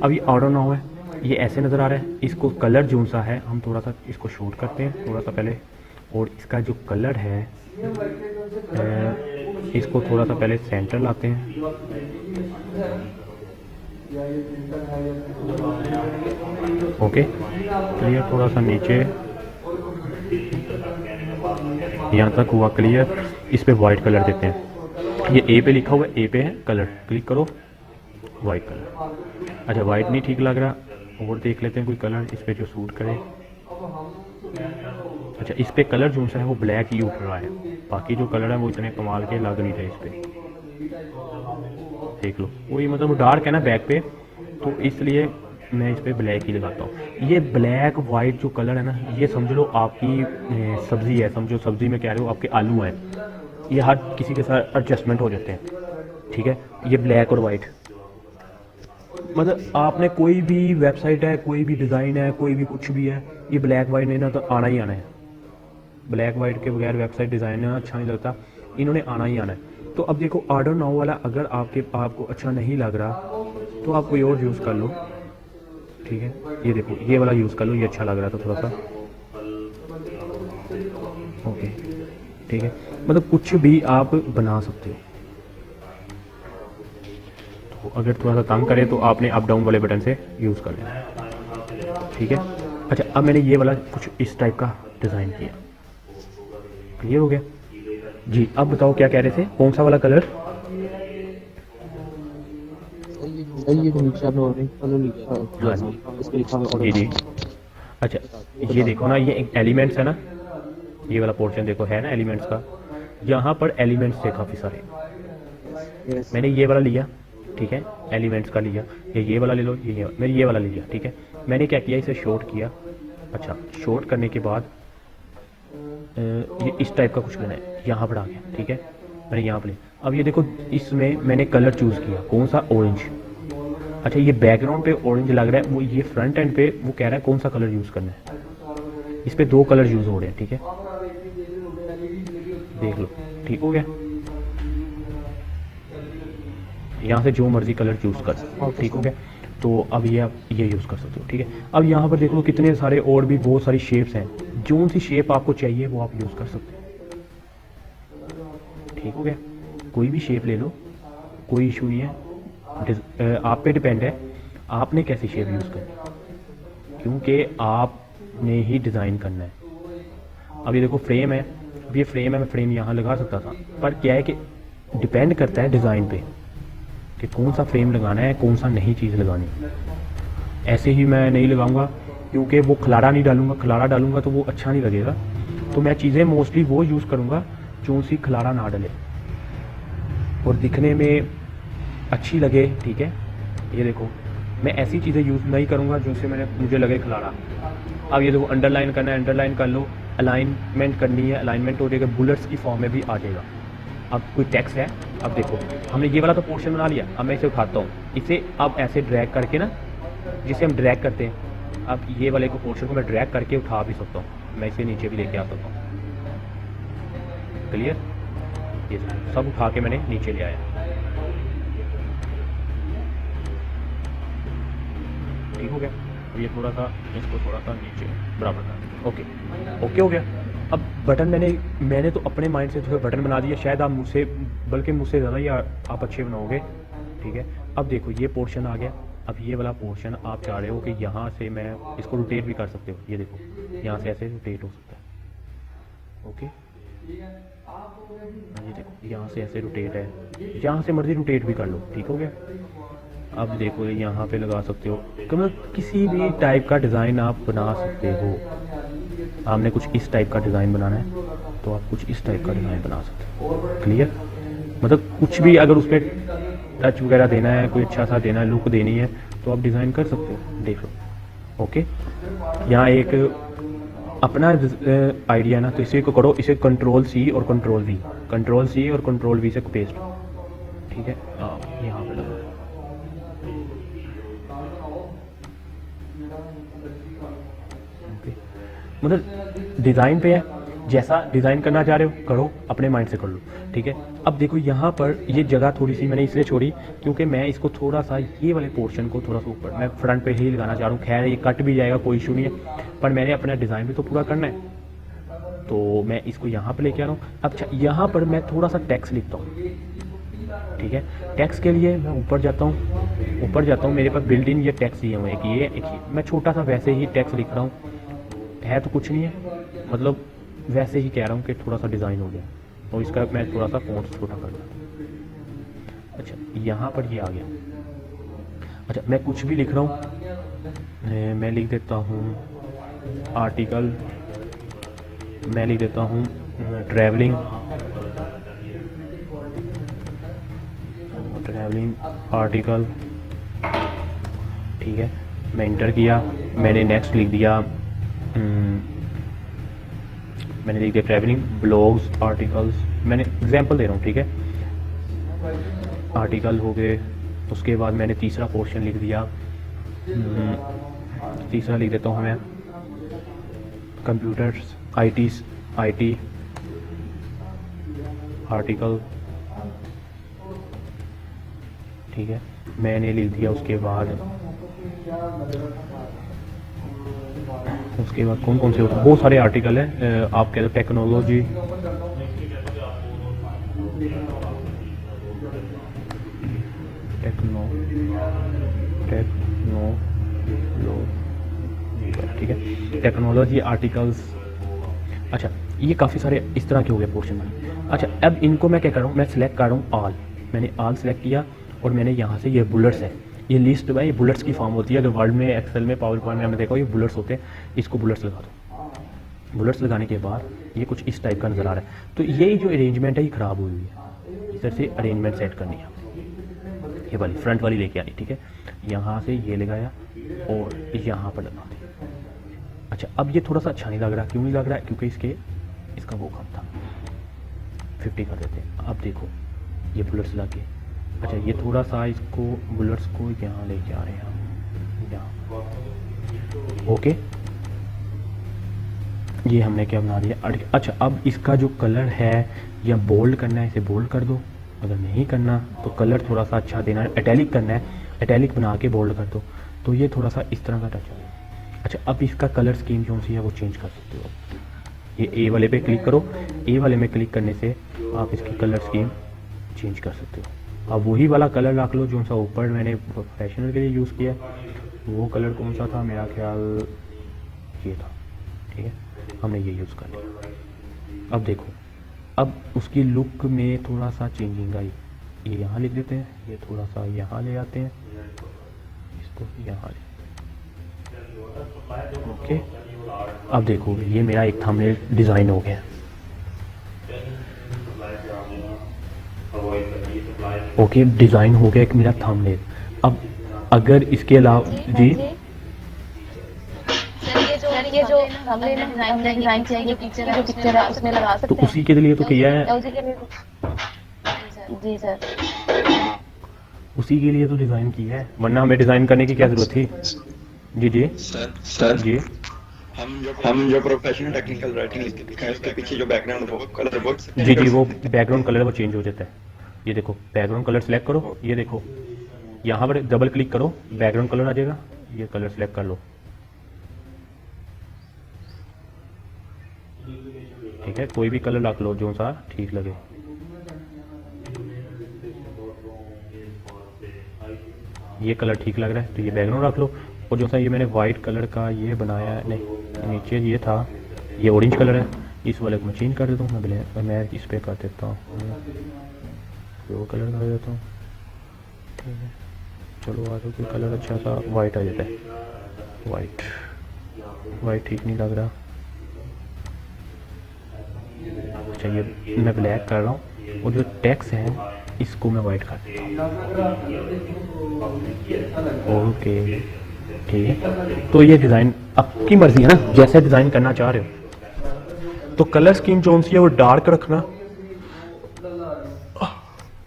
अब ये ऑर्डर नाउ है, ये ऐसे नज़र आ रहा है। इसको कलर जो सा है हम थोड़ा सा इसको शूट करते हैं थोड़ा सा पहले, और इसका जो कलर है इसको थोड़ा सा पहले सेंटर लाते हैं। ओके, क्लियर, थोड़ा सा नीचे यहाँ तक हुआ क्लियर। इस पे वाइट कलर देते हैं, ये ए पे लिखा हुआ है, ए पे है कलर, क्लिक करो, वाइट कलर। अच्छा, वाइट नहीं ठीक लग रहा, और देख लेते हैं कोई कलर इस पे जो सूट करे। अच्छा, इस पे कलर जो सा है वो ब्लैक ही उठ रहा है, बाकी जो कलर है वो इतने कमाल के लग नहीं रहे इस पे। देख लो, वही मतलब डार्क है ना बैक पे, तो इसलिए मैं इस पे ब्लैक ही लगाता हूँ। ये ब्लैक वाइट जो कलर है ना, ये समझ लो आपकी सब्ज़ी है, समझो सब्ज़ी में कह रहे हो आपके आलू हैं, ये हर किसी के साथ एडजस्टमेंट हो जाते हैं। ठीक है, ये ब्लैक और वाइट, मतलब आपने कोई भी वेबसाइट है, कोई भी डिज़ाइन है, कोई भी कुछ भी है, ये ब्लैक वाइट नहीं ना तो आना ही आना है। ब्लैक वाइट के बगैर वेबसाइट डिज़ाइन अच्छा नहीं लगता, इन्होंने आना ही आना है। तो अब देखो ऑर्डर नाउ वाला अगर आपको अच्छा नहीं लग रहा तो आप कोई और यूज़ कर लो। ठीक है, ये देखो ये वाला यूज़ कर लो, ये अच्छा लग रहा था थोड़ा सा। ठीक है, मतलब कुछ भी आप बना सकते हो। तो अगर थोड़ा सा तंग करे तो आपने अप डाउन वाले बटन से यूज़ कर लेना, ठीक है। अच्छा, अब मैंने ये वाला कुछ इस टाइप का डिज़ाइन किया, क्लियर हो गया जी। अब बताओ क्या कह रहे थे, कौन सा वाला कलर? ये तो नीचे आपने ऑरेंज कलर लिखा हाँ है, जी इस पे लिखा है जी जी। ऑरेंज। अच्छा, ये देखो ना, ये एक एलिमेंट्स है ना, ये वाला पोर्शन देखो है ना एलिमेंट्स का, यहाँ पर एलिमेंट्स थे काफ़ी सारे। यस मैंने ये वाला लिया, ठीक है, एलिमेंट्स का लिया, ये वाला ले लो, मैंने ये वाला लिया, ठीक है। मैंने क्या किया, इसे शॉर्ट किया। अच्छा, शॉर्ट करने के बाद ये इस टाइप का कुछ बनाया, यहाँ पर आ गया, ठीक है, मैंने यहाँ पर लिया। अब ये देखो, इसमें मैंने कलर चूज़ किया, कौन सा? ऑरेंज। अच्छा, ये बैकग्राउंड पे ऑरेंज लग रहा है, वो ये फ्रंट एंड पे वो कह रहा है कौन सा कलर यूज़ करना है। इस पे 2 कलर यूज़ हो रहे हैं, ठीक है, देख लो, ठीक हो गया। यहाँ से जो मर्जी कलर चूज़ कर सकते हो, ठीक हो गया। तो अब ये आप ये यूज़ कर सकते हो, ठीक है। अब यहाँ पर देख लो कितने सारे और भी बहुत सारी शेप्स हैं, जो सी शेप आपको चाहिए वो आप यूज़ कर सकते हो, ठीक हो गया। कोई भी शेप ले लो, कोई इशू नहीं है, आप पे डिपेंड है आपने कैसी शेप यूज़ करनी, क्योंकि आपने ही डिज़ाइन करना है। अब ये देखो फ्रेम है, अब ये फ्रेम है, मैं फ्रेम यहाँ लगा सकता था, पर क्या है कि डिपेंड करता है डिज़ाइन पे कि कौन सा फ्रेम लगाना है, कौन सा नहीं चीज़ लगानी। ऐसे ही मैं नहीं लगाऊंगा, क्योंकि वो खलारा नहीं डालूंगा, खलारा डालूंगा तो वो अच्छा नहीं लगेगा। तो मैं चीज़ें मोस्टली वो यूज़ करूँगा जो सी खलारा ना डाले और दिखने में अच्छी लगे, ठीक है। ये देखो, मैं ऐसी चीज़ें यूज़ नहीं करूँगा जो से मुझे लगे खलारा। अब ये देखो, अंडरलाइन करना है, अंडरलाइन कर लो, अलाइनमेंट करनी है, अलाइनमेंट हो जाएगा, बुलेट्स की फॉर्म में भी आ जाएगा। अब कोई टेक्स्ट है, अब देखो हमने ये वाला तो पोर्शन बना लिया, अब मैं इसे उठाता हूँ, इसे अब ऐसे ड्रैग करके ना, जिसे हम ड्रैग करते हैं, अब ये वाले को पोर्शन को मैं ड्रैग करके उठा भी सकता हूँ, मैं इसे नीचे भी लेके आ सकता हूँ, क्लियर। ये सब उठा के मैंने नीचे ले आया, ठीक हो गया। अब ये थोड़ा सा, इसको थोड़ा सा नीचे बराबर कर, ओके ओके हो गया। अब बटन मैंने तो अपने माइंड से जो है बटन बना दिया, शायद आप मुझसे, बल्कि मुझसे ज़्यादा ही आप अच्छे बनाओगे, ठीक है। अब देखो ये पोर्शन आ गया, अब ये वाला पोर्शन आप चाह रहे हो कि यहाँ से मैं इसको रोटेट भी कर सकते हो, ये देखो यहाँ से ऐसे रोटेट हो सकता है, ओके। ये देखो यहाँ से ऐसे रोटेट है, जहाँ से मर्जी रोटेट भी कर लो, ठीक हो गया। अब देखो यहाँ पे लगा सकते हो, मतलब किसी भी टाइप का डिज़ाइन आप बना सकते हो। आपने कुछ इस टाइप का डिज़ाइन बनाना है तो आप कुछ इस टाइप का डिज़ाइन बना सकते हो, क्लियर। मतलब कुछ भी अगर उस पर टच वगैरह देना है, कोई अच्छा सा देना है, लुक देनी है, तो आप डिज़ाइन कर सकते हो, देख लो, ओके। यहाँ एक अपना आइडिया ना, तो इसी को करो, इसे Ctrl+C और Ctrl+V, Ctrl+C और Ctrl+V से पेस्ट, ठीक है। यहाँ पे लगा, मतलब डिज़ाइन पे है, जैसा डिज़ाइन करना चाह रहे हो करो, अपने माइंड से कर लो, ठीक है। अब देखो यहाँ पर ये जगह थोड़ी सी मैंने इसलिए छोड़ी क्योंकि मैं इसको थोड़ा सा, ये वाले पोर्शन को थोड़ा सा ऊपर मैं फ्रंट पे ही लगाना चाह रहा हूँ। खैर ये कट भी जाएगा, कोई इशू नहीं है, पर मैंने अपना डिज़ाइन भी तो पूरा करना है, तो मैं इसको यहाँ पर लेके आ रहा हूँ। अब अच्छा, यहाँ पर मैं थोड़ा सा टेक्स्ट लिखता हूँ, ठीक है। टेक्स्ट के लिए मैं ऊपर जाता हूँ, मेरे पास बिल्ट इन ये टेक्स्ट दिए हुए हैं, एक ये मैं छोटा सा वैसे ही टेक्स्ट लिख रहा हूँ, है तो कुछ नहीं है, मतलब वैसे ही कह रहा हूँ कि थोड़ा सा डिज़ाइन हो गया, और इसका मैं थोड़ा सा फ़ॉन्ट छोटा कर दूँ। अच्छा, यहाँ पर ये आ गया। अच्छा, मैं कुछ भी लिख रहा हूँ, मैं लिख देता हूँ आर्टिकल, मैं लिख देता हूँ ट्रैवलिंग आर्टिकल, ठीक है। मैं इंटर किया, मैंने नेक्स्ट लिख दिया, मैंने लिख दिया ट्रैवलिंग ब्लॉग्स आर्टिकल्स, मैंने एग्जांपल दे रहा हूँ, ठीक है। आर्टिकल हो गए, उसके बाद मैंने तीसरा पोर्शन लिख दिया, तीसरा लिख देता हूँ मैं कंप्यूटर्स आईटी आर्टिकल, ठीक है। मैंने लिख दिया, उसके बाद कौन कौन से होते हैं, बहुत सारे आर्टिकल हैं, आप कह दो टेक्नोलॉजी, टेक्नोलॉजी, ठीक है, टेक्नोलॉजी आर्टिकल्स। अच्छा, ये काफ़ी सारे इस तरह के हो गए पोर्शन में। अच्छा, अब इनको मैं क्या कर रहा हूँ, मैं सिलेक्ट कर रहा हूँ ऑल। मैंने ऑल सेलेक्ट किया और मैंने यहाँ से ये बुलेट्स है, ये लिस्ट में ये बुलेट्स की फॉर्म होती है। अगर वर्ड में, एक्सेल में, पावर पॉइंट में हमने देखा ये बुलेट्स होते हैं, इसको बुलेट्स लगा दो। बुलेट्स लगाने के बाद ये कुछ इस टाइप का नज़र आ रहा है। तो ये जो अरेंजमेंट है ये ख़राब हुई हुई है, इस तरह से अरेंजमेंट सेट करनी है। ये वाली फ्रंट वाली लेके आनी, ठीक है, यहाँ से ये लगाया और यहाँ पर लगा दी। अच्छा, अब ये थोड़ा सा अच्छा नहीं लग रहा। क्यों नहीं लग रहा है? क्योंकि इसका वो कम था। 50 कर देते हैं। अब देखो ये बुलेट्स लगे। अच्छा, ये थोड़ा सा इसको बुलेट्स को यहाँ लेके आ रहे हैं हम, यहाँ। ओके, ये हमने क्या बना दिया। अच्छा, अब इसका जो कलर है या बोल्ड करना है, इसे बोल्ड कर दो। अगर नहीं करना तो कलर थोड़ा सा अच्छा देना है, एटैलिक करना है, एटैलिक बना के बोल्ड कर दो। तो ये थोड़ा सा इस तरह का टच है। अच्छा, अब इसका कलर स्कीम कौन सी है वो चेंज कर सकते हो। ये ए वाले पे क्लिक करो, ए वाले में क्लिक करने से आप इसकी कलर स्कीम चेंज कर सकते हो। अब वही वाला कलर रख लो जो सा ऊपर मैंने प्रोफेशनल के लिए यूज़ किया। वो कलर कौन सा था, मेरा ख्याल ये था, ठीक है, हमने ये यूज़ कर लिया। अब देखो, अब उसकी लुक में थोड़ा सा चेंजिंग आई। ये यहाँ लिख देते हैं, ये थोड़ा सा यहाँ ले आते हैं, इसको यहाँ ले। ओके, अब देखो ये मेरा एक थंबनेल डिज़ाइन हो गया। ओके, डिज़ाइन हो गया एक मेरा थंबनेल। अब अगर इसके अलावा जी ये जो हमने डिजाइन किया, ये पिक्चर है उसमें लगा सकते तो हैं। उसी के लिए तो किया है, उसी के लिए जी सर, उसी के लिए तो डिज़ाइन किया है, वरना हमें डिज़ाइन करने की क्या ज़रूरत थी। जी जी सर जी हम जो प्रोफेशनल टेक्निकल राइटिंग लिखते हैं उसके पीछे जो बैकग्राउंड वो कलर बोर्ड जी जी वो बैकग्राउंड कलर वो चेंज हो जाता है। ये देखो बैकग्राउंड कलर सेलेक्ट करो, ये देखो यहाँ पर डबल क्लिक करो, बैकग्राउंड कलर आ जाएगा, ये कलर सेलेक्ट कर लो, ठीक है, कोई भी कलर रख लो जो सा ठीक लगे। ये कलर ठीक लग रहा है तो ये बैकग्राउंड रख लो। और जो सा ये मैंने वाइट कलर का ये बनाया है, नहीं नीचे ये था, ये ऑरेंज कलर है, इस वाले को मैं चेंज कर देता हूँ, मैं इस पर कर देता हूँ, वो कलर कर देता हूँ, ठीक है। चलो आ जाओ, कोई कलर अच्छा सा वाइट आ जाता है। वाइट ठीक नहीं लग रहा। अच्छा, ये मैं ब्लैक कर रहा हूँ और जो टेक्स्ट है इसको मैं वाइट कर देता हूँ। ओके, ठीक है। तो ये डिज़ाइन आपकी मर्जी है ना, जैसे डिज़ाइन करना चाह रहे हो। तो कलर स्कीम जो सी है वो डार्क रखना,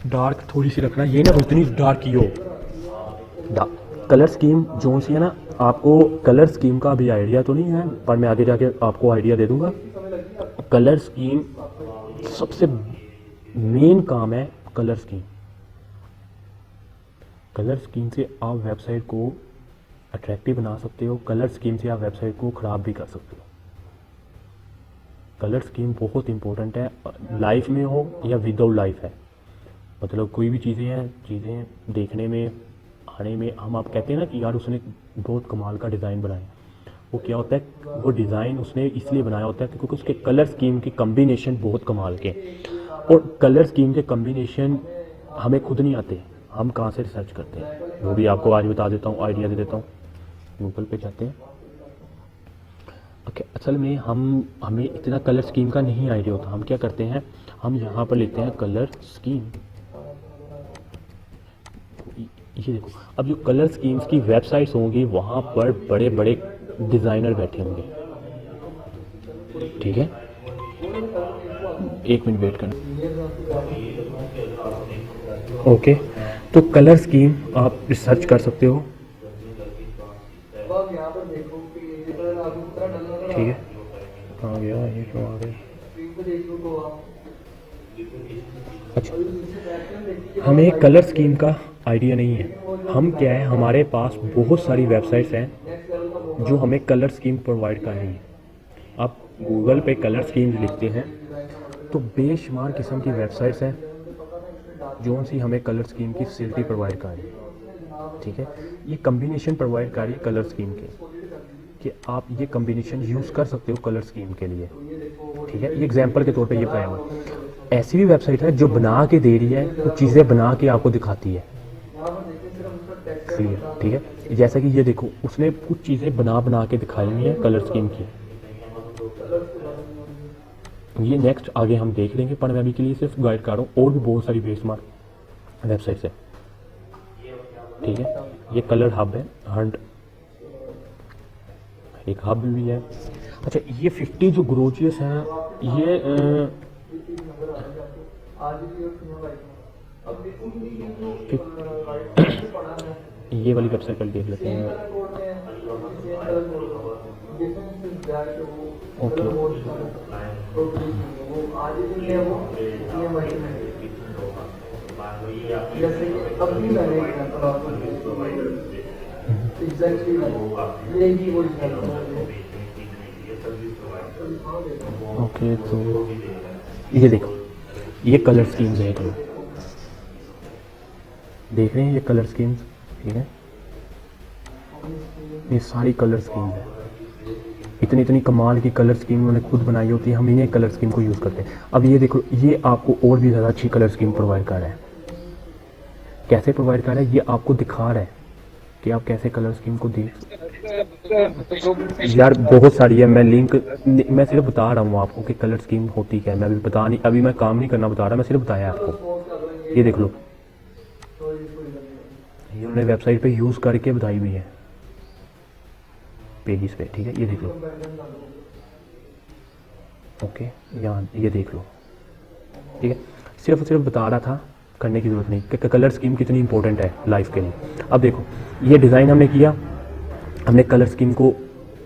डार्क थोड़ी सी रखना, ये ना उतनी डार्क की हो। कलर स्कीम जो सी है ना, आपको कलर स्कीम का अभी आइडिया तो नहीं है, पर मैं आगे जाके आपको आइडिया दे दूंगा। कलर स्कीम सबसे मेन काम है, कलर स्कीम। कलर स्कीम से आप वेबसाइट को अट्रैक्टिव बना सकते हो, कलर स्कीम से आप वेबसाइट को ख़राब भी कर सकते हो। कलर स्कीम बहुत इंपॉर्टेंट है, लाइफ में हो या विदाउट लाइफ है। मतलब कोई भी चीज़ें देखने में, आने में, हम आप कहते हैं ना कि यार उसने बहुत कमाल का डिज़ाइन बनाया, वो क्या होता है, वो डिज़ाइन उसने इसलिए बनाया होता है क्योंकि उसके कलर स्कीम के कम्बिनेशन बहुत कमाल के। और कलर स्कीम के कम्बिनेशन हमें खुद नहीं आते, हम कहाँ से रिसर्च करते हैं वो भी आपको आज बता देता हूँ, आइडिया दे देता हूँ। गूगल पे जाते हैं। ओके, असल में हमें इतना कलर स्कीम का नहीं आइडिया होता। हम क्या करते हैं, हम यहाँ पर लेते हैं कलर स्कीम। ये देखो, अब जो कलर स्कीम्स की वेबसाइट्स होंगी वहाँ पर बड़े बड़े डिज़ाइनर बैठे होंगे, ठीक है। एक मिनट वेट करना। ओके, तो कलर स्कीम आप रिसर्च कर सकते हो, ठीक है। आ गया ये क्यों आ गया। अच्छा, हमें कलर स्कीम का आइडिया नहीं है। हम क्या है, हमारे पास बहुत सारी वेबसाइट्स हैं जो हमें कलर स्कीम प्रोवाइड कर रही हैं। आप गूगल पे कलर स्कीम लिखते हैं तो बेशुमार किस्म की वेबसाइट्स हैं जो सी हमें कलर स्कीम की फैसिलिटी प्रोवाइड कर रही है। ठीक है। ये कम्बिनेशन प्रोवाइड कर रही है कलर स्कीम के, कि आप ये कम्बिनेशन यूज़ कर सकते हो कलर स्कीम के लिए, ठीक है। ये एग्जांपल के तौर पे ये बनाया हुआ है। ऐसी भी वेबसाइट है जो बना के दे रही है, कुछ चीज़ें बना के आपको दिखाती है, क्लियर, ठीक है। जैसा कि ये देखो, उसने कुछ चीज़ें बना के दिखाई हुई हैं कलर स्कीम की। ये नेक्स्ट आगे हम देख लेंगे, पर मैं अभी के लिए सिर्फ गाइड कर रहा हूँ। और भी बहुत सारी बेसमार्क वेबसाइट्स है, ठीक है। ये कलर हब है, हंट एक हब भी है। अच्छा, ये 50 जो ग्रोजियस हैं, ये ये वाली वेबसाइट पर देख लेते हैं। ओके, ओके, तो ये देखो, ये कलर स्कीम्स है, तो देख रहे हैं ये कलर स्कीम्स, ठीक है। ये सारी कलर स्कीम्स है, इतनी इतनी कमाल की कलर स्कीम उन्होंने खुद बनाई होती है, हम इन्हें कलर स्कीम को यूज़ करते हैं। अब ये देखो, ये आपको और भी ज़्यादा अच्छी कलर स्कीम प्रोवाइड कर रहा है। कैसे प्रोवाइड कर रहा है, ये आपको दिखा रहा है कि आप कैसे कलर स्कीम को देख। यार बहुत सारी है, मैं लिंक, मैं सिर्फ बता रहा हूँ आपको कि कलर स्कीम होती क्या है। मैं अभी मैं काम नहीं करना बता रहा, मैं सिर्फ बताया आपको। ये देख लो, ये उन्होंने वेबसाइट पे यूज़ करके बताई हुई है पेजेस पे, ठीक है। ये देख लो, ओके, यहाँ ये देख लो, ठीक है। सिर्फ बता रहा था, करने की ज़रूरत नहीं कि कलर स्कीम कितनी इंपॉर्टेंट है लाइफ के लिए। अब देखो, ये डिज़ाइन हमने किया, हमने कलर स्कीम को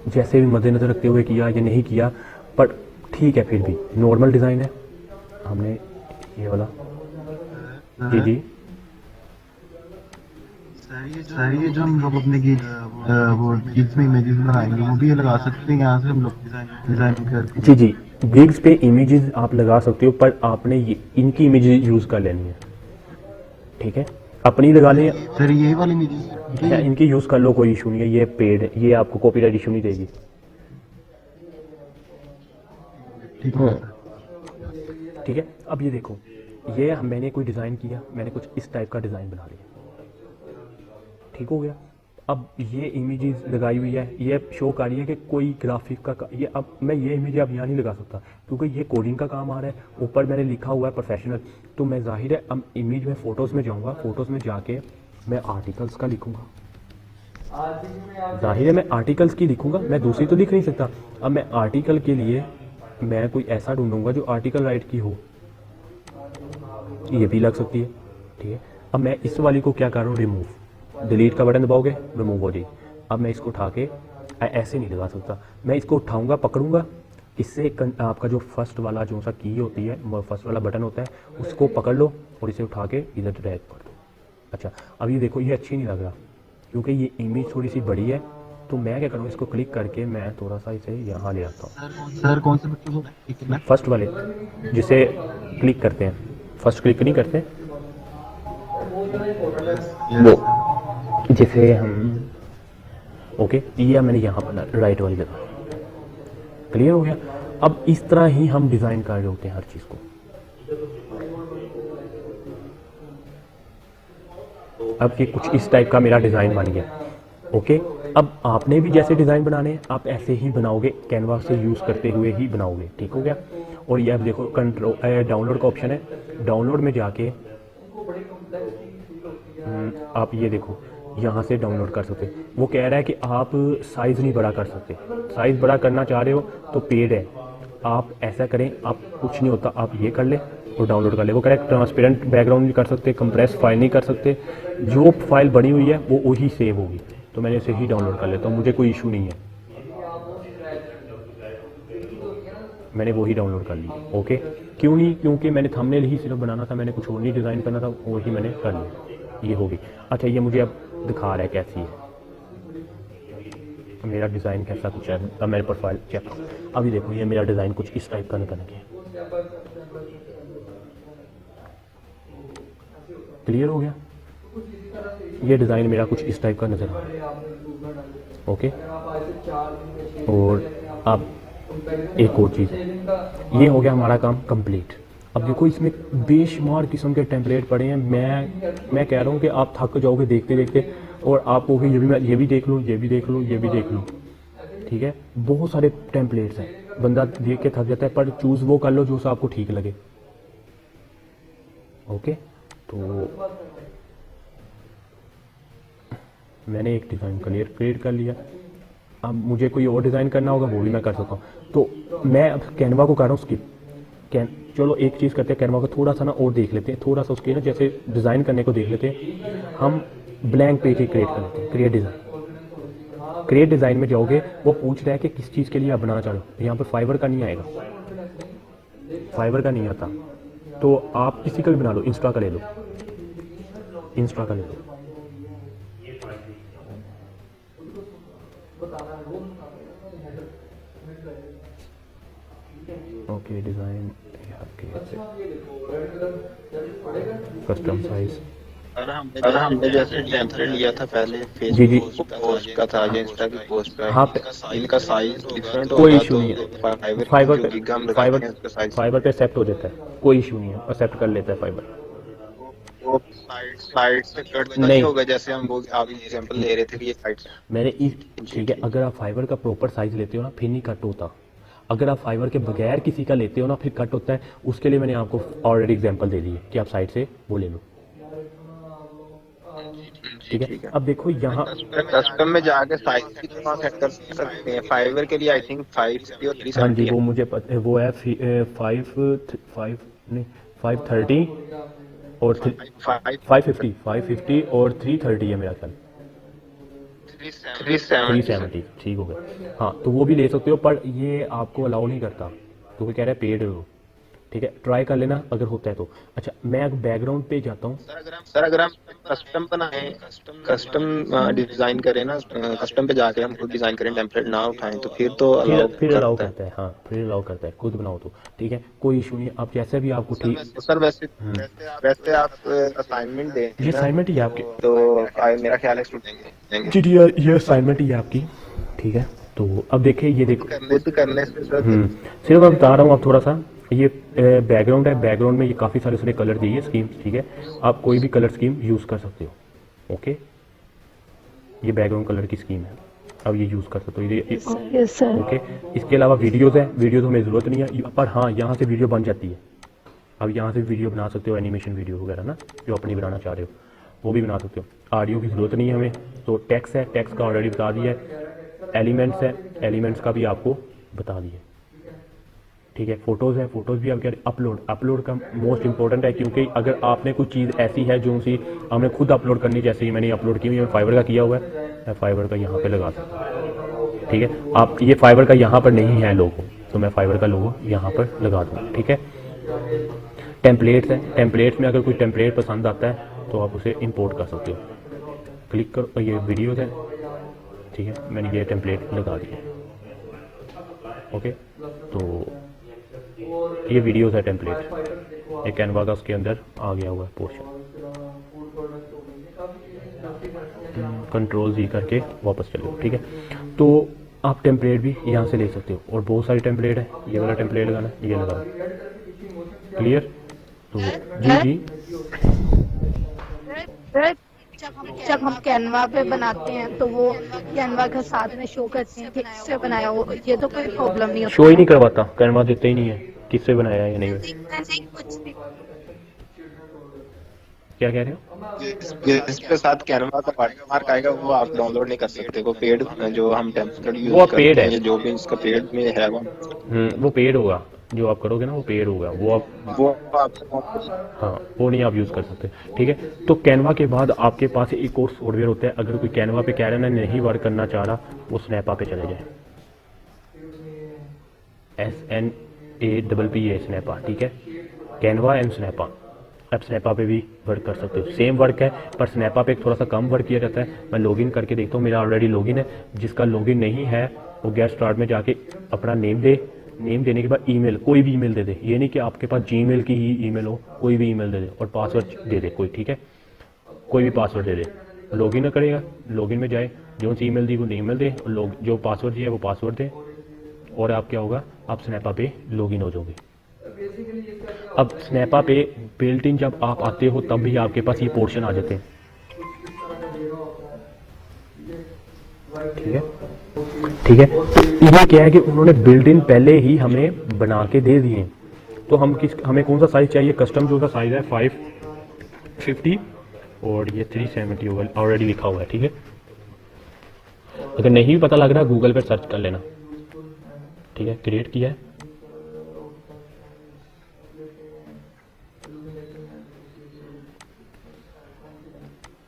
जैसे भी मद्देनज़र रखते हुए किया या नहीं किया, पर ठीक है, फिर भी नॉर्मल डिज़ाइन है। हमने ये वाला, जी जी सर, ये जो हम लोग अपने वो गिग्स में इमेजेस लगाएंगे, वो भी लगा सकते हैं यहाँ से हम लोग डिजाइन करके। जी जी, गिग्स पे इमेजेस आप लगा सकते हो, पर आपने ये इनकी इमेजेस यूज़ कर लेनी है, ठीक है। अपनी लगा लें सर, ये वाली इमेजेस या इनकी यूज़ कर लो, कोई इशू नहीं है। ये पेड है, ये आपको कॉपीराइट इशू नहीं देगी, ठीक है। ठीक है। अब ये देखो, ये मैंने कोई डिज़ाइन किया, मैंने कुछ इस टाइप का डिज़ाइन बना लिया, ठीक हो गया। अब ये इमेजेस लगाई हुई है, ये शो कर रही है कि कोई ग्राफिक का ये, अब मैं ये इमेज अब यहाँ नहीं लगा सकता क्योंकि ये कोडिंग का काम आ रहा है। ऊपर मैंने लिखा हुआ है प्रोफेशनल, तो मैं जाहिर है अब इमेज में फ़ोटोज़ में जाऊँगा, फ़ोटोज़ में जाके मैं आर्टिकल्स का लिखूँगा, जाहिर है मैं आर्टिकल्स की लिखूँगा, मैं दूसरी तो लिख नहीं सकता। अब मैं आर्टिकल के लिए मैं कोई ऐसा ढूंढूंगा जो आर्टिकल राइट की हो, ये भी लग सकती है, ठीक है। अब मैं इस वाली को क्या कर रहा हूँ, रिमूव, डिलीट का बटन दबाओगे रिमूव हो जाएगी। अब मैं इसको उठा के ऐसे नहीं लगा सकता, मैं इसको उठाऊंगा, पकड़ूंगा, इससे आपका जो फर्स्ट वाला जो सा की होती है, फर्स्ट वाला बटन होता है, उसको पकड़ लो और इसे उठा के इधर ड्रैग कर दो। अच्छा, अब ये देखो, ये अच्छी नहीं लग रहा क्योंकि ये इमेज थोड़ी सी बड़ी है, तो मैं क्या करूँ, इसको क्लिक करके मैं थोड़ा सा इसे यहाँ ले आता हूँ। सर, कौन से बच्चों को? फर्स्ट वाले जिसे क्लिक करते हैं, फर्स्ट क्लिक नहीं करते वो, जिसे हम, ओके, ये मैंने यहाँ पर राइट वाली लगा, क्लियर हो गया। अब इस तरह ही हम डिज़ाइन कर रहे होते हैं हर चीज़ को। अब ये कुछ इस टाइप का मेरा डिज़ाइन बन गया, ओके। अब आपने भी जैसे डिज़ाइन बनाने हैं, आप ऐसे ही बनाओगे, कैनवास से यूज़ करते हुए ही बनाओगे, ठीक हो गया। और ये अब देखो, कंट्रोल डाउनलोड का ऑप्शन है, डाउनलोड में जाके आप ये देखो यहाँ से डाउनलोड कर सकते। वो कह रहा है कि आप साइज़ नहीं बड़ा कर सकते, साइज़ बड़ा करना चाह रहे हो तो पेड है, आप ऐसा करें, आप कुछ नहीं होता, आप ये कर ले और डाउनलोड कर ले। वो कह रहा है ट्रांसपेरेंट बैकग्राउंड नहीं कर सकते, कंप्रेस फाइल नहीं कर सकते, जो फाइल बनी हुई है वो वही सेव होगी। तो मैंने इसे ही डाउनलोड कर लेता हूँ, मुझे कोई इशू नहीं है, मैंने वही डाउनलोड कर ली, ओके। क्यों नहीं, क्योंकि मैंने थंबनेल ही सिर्फ बनाना था, मैंने कुछ और नहीं डिज़ाइन करना था, वही मैंने कर लिया, ये होगी। अच्छा, ये मुझे अब दिखा रहा है कैसी है मेरा डिज़ाइन, कैसा कुछ है। अब मेरे प्रोफाइल चेक, अभी देखो, ये मेरा डिज़ाइन कुछ इस टाइप का निकल गया, क्लियर हो गया। ये डिज़ाइन मेरा कुछ इस टाइप का नज़र आ रहा है। ओके, और अब एक और चीज़ है, ये हो गया हमारा काम कंप्लीट। अब देखो इसमें बेशुमार किस्म के टेम्पलेट पड़े हैं। मैं कह रहा हूँ कि आप थक जाओगे देखते देखते, और आप कहोगे ये भी देख लो, ये भी देख लो, ये भी देख लो। ठीक है, बहुत सारे टेम्पलेट्स हैं, बंदा देख के थक जाता है, पर चूज़ वो कर लो जो सा आपको ठीक लगे। ओके, तो मैंने एक डिज़ाइन क्रिएट कर लिया। अब मुझे कोई और डिज़ाइन करना होगा वो भी मैं कर सकता हूँ। तो मैं अब कैनवा को कर रहा हूँ स्किप। चलो एक चीज़ करते हैं, कैनवा को थोड़ा सा ना और देख लेते हैं, थोड़ा सा उसके ना जैसे डिज़ाइन करने को देख लेते हैं। हम ब्लैंक पेज ही क्रिएट कर लेते हैं, क्रिएट डिज़ाइन में जाओगे, वो पूछ रहा है कि किस चीज़ के लिए आप बनाना चाह रहे हो। यहाँ पर फाइबर का नहीं आएगा, फाइबर का नहीं आता, तो आप किसी का भी बना लो, इंस्टा का ले लो, इंस्टा का ले लो। Okay, design custom size. और हमने जैसे टेम्पलेट लिया था पहले जी जी। फेसबुक पोस्ट का था या इंस्टा की पोस्ट का, हाँ, इनका साइज डिफरेंट कोई होगा इशू तो नहीं है, फाइबर जो गीगा हम लगाते हैं उसका साइज फाइबर पे एक्सेप्ट हो जाता है, कोई इशू नहीं है, एक्सेप्ट कर लेता है फाइबर। वो साइड से कट तो नहीं होगा, जैसे हम वो आप एग्जांपल ले रहे थे कि ये साइड से ठीक है, अगर आप फाइबर का प्रॉपर साइज लेते हो ना फिर नहीं कट होता। अगर आप फाइबर के बगैर किसी का लेते हो ना फिर कट होता है। उसके लिए मैंने आपको ऑलरेडी एग्जांपल दे दी है कि आप साइड से वो ले लो। ठीक है, अब देखो यहाँ कस्टम में जाके साइज की तो सेट कर सकते हैं। फाइबर के लिए आई थिंक 560 और 370 हाँ जी, वो मुझे पता है, वो है 530 और 550 और 330 है मेरा ख्याल, 370 ठीक हो गया। हाँ, तो वो भी ले सकते हो, पर ये आपको अलाउ नहीं करता क्योंकि कह रहा है पेड हो। ठीक है, ट्राई कर लेना अगर होता है तो। अच्छा, मैं अब बैकग्राउंड पे जाता हूँ। सर अगर हम कस्टम बनाए, कस्टम डिजाइन करें ना, कस्टम पे जाके हम खुद डिजाइन करें, टेम्पलेट ना उठाएं, तो फिर तो फिर अलाउ करता है। हाँ, फिर अलाउ करता है, खुद बनाओ तो। ठीक है, कोई इशू नहीं, आप जैसे भी आपको ठीक। सर वैसे आप असाइनमेंट दें, ये असाइनमेंट ही है आपकी, तो मेरा ख्याल है स्टूडेंट देंगे। जी जी, ये असाइनमेंट ही है आपकी। ठीक है, तो अब देखिए, ये देखो खुद करने से सिर्फ मैं बता रहा हूँ। आप थोड़ा सा ये बैकग्राउंड है, बैकग्राउंड में ये काफ़ी सारे कलर दिए स्कीम। ठीक है, आप कोई भी कलर स्कीम यूज़ कर सकते हो। ओके, ये बैकग्राउंड कलर की स्कीम है, अब ये यूज़ कर सकते हो ये। ओके, इसके अलावा वीडियोज़ है, वीडियोज़ हमें ज़रूरत नहीं है, पर हाँ यहाँ से वीडियो बन जाती है। अब यहाँ से वीडियो बना सकते हो, एनिमेशन वीडियो वगैरह ना, जो अपनी बनाना चाह रहे हो वो भी बना सकते हो। ऑडियो की ज़रूरत नहीं है हमें, तो टेक्स्ट है, टेक्स्ट का ऑलरेडी बता दिया है। एलिमेंट्स है, एलिमेंट्स का भी आपको बता दिया। ठीक है, फोटोज़ है, फोटोज़ भी आप कह रहे। अपलोड का मोस्ट इंपॉर्टेंट है, क्योंकि अगर आपने कुछ चीज़ ऐसी है जो सी हमने खुद अपलोड करनी, जैसे ही मैंने अपलोड की हुई है, फाइबर का किया हुआ है, मैं फाइबर का यहाँ पे लगा सकता हूँ। ठीक है, आप ये फाइबर का यहाँ पर नहीं है लोगो, तो मैं फाइबर का लोगो यहाँ पर लगा दूँगा। ठीक है, टेम्पलेट्स है, टेम्पलेट्स में अगर कोई टेम्पलेट पसंद आता है तो आप उसे इंपोर्ट कर सकते हो। क्लिक करो, ये वीडियोज़ है। ठीक है, मैंने ये टेम्पलेट लगा दिया। ओके, तो ये वीडियोज़ है, टेम्पलेट, ये कैनवा का उसके अंदर आ गया हुआ है पोर्शन। कंट्रोल जी करके वापस चले। ठीक है, तो आप टेम्पलेट भी यहाँ से ले सकते हो, और बहुत सारे टेम्पलेट है। ये वाला टेम्पलेट लगाना, ये लगाना, क्लियर। तो जी जब हम कैनवा पे बनाते हैं तो वो कैनवा के साथ में शो करते हैं कि किससे बनाया हो, ये तो कोई प्रॉब्लम नहीं होती। शो ही नहीं करवाता, कैनवा देते ही नहीं है किससे बनाया है या नहीं। क्या कह रहे हो? जिसके साथ कैनवा का वाटरमार्क आएगा वो आप डाउनलोड नहीं कर सकते। वो पेड जो हम टेम्पलेट वो यूज पेड करते है, हैं, जो भी इसका पेड में है वो पेड होगा, जो आप करोगे ना वो पेड होगा, वो आप हाँ वो नहीं आप यूज़ कर सकते। ठीक है, तो कैनवा के बाद आपके पास एक और सॉफ्टवेयर होता है। अगर कोई कैनवा पे कह रहा है ना नहीं वर्क करना चाह रहा, वो स्नैपा पे चले जाए, SNAPPA स्नैपा। ठीक है, कैनवा एंड स्नैपा। आप स्नैपा पे भी वर्क कर सकते हो, सेम वर्क है, पर स्नैपा पे थोड़ा सा कम वर्क किया जाता है। मैं लॉगिन करके देखता हूँ, मेरा ऑलरेडी लॉगिन है। जिसका लॉगिन नहीं है वो गेट स्टार्ट में जाके अपना नेम दे, नेम देने के बाद ईमेल, कोई भी ईमेल दे दे। ये नहीं कि आपके पास जीमेल की ही ईमेल हो, कोई भी ईमेल दे दे और पासवर्ड दे दे कोई। ठीक है, कोई भी पासवर्ड दे दे, लॉगिन करेगा, लॉगिन में जाए, जो सी ईमेल दी वो ईमेल दे, और जो पासवर्ड दिया वो पासवर्ड दे, और आप क्या होगा, आप स्नैपा पे लॉगिन हो जाओगे। अब स्नैपा पे बिल्ट इन जब आप आते हो तब भी आपके पास ये पोर्शन आ जाते हैं, ठीक है ठीक है। ये क्या है कि उन्होंने बिल्ट इन पहले ही हमें बना के दे दिए हैं। तो हमें कौन सा साइज़ चाहिए, कस्टम जो सा साइज़ है 550 और ये 370 होगा, ऑलरेडी लिखा हुआ है, ठीक है। अगर नहीं भी पता लग रहा है गूगल पर सर्च कर लेना, ठीक है। क्रिएट किया है,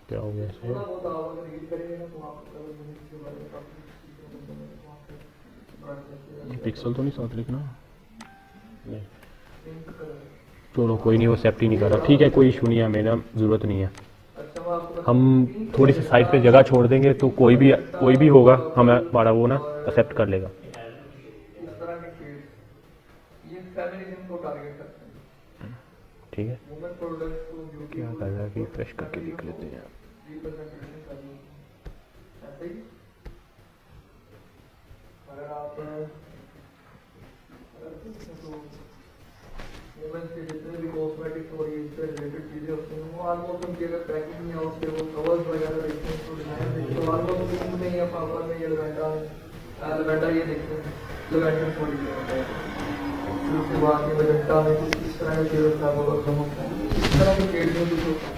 क्या हो गया इसमें, पिक्सल तो नहीं साथ लिखना, नहीं चलो कोई नहीं, वो एक्सेप्ट ही नहीं कर रहा, ठीक है कोई इशू नहीं है, हमें ना ज़रूरत नहीं है। हम थोड़ी सी साइड पे जगह छोड़ देंगे तो कोई भी होगा हमें हमारा वो ना एक्सेप्ट कर लेगा। ठीक है, क्या कर रहा है, रिफ्रेश करके देख लेते हैं। के जितने भी कॉस्मेटिक्स और इससे रिलेटेड चीज़ें होती हैं वो ऑलमोस्ट उनकी अगर पैकिंग में उसके वो कवर्स वगैरह देखते हैं तो डिजाइन देखते हैं, तो ऑलमोस्ट लिंक में या पापा में ये लवेंडर ये देखते हैं, लवेंडर थोड़ी होता है, फिर उसके बाद ये मजेंटा में कुछ इस तरह के चीज़ें का वो होता है, इस तरह के पेड़ में कुछ होता है।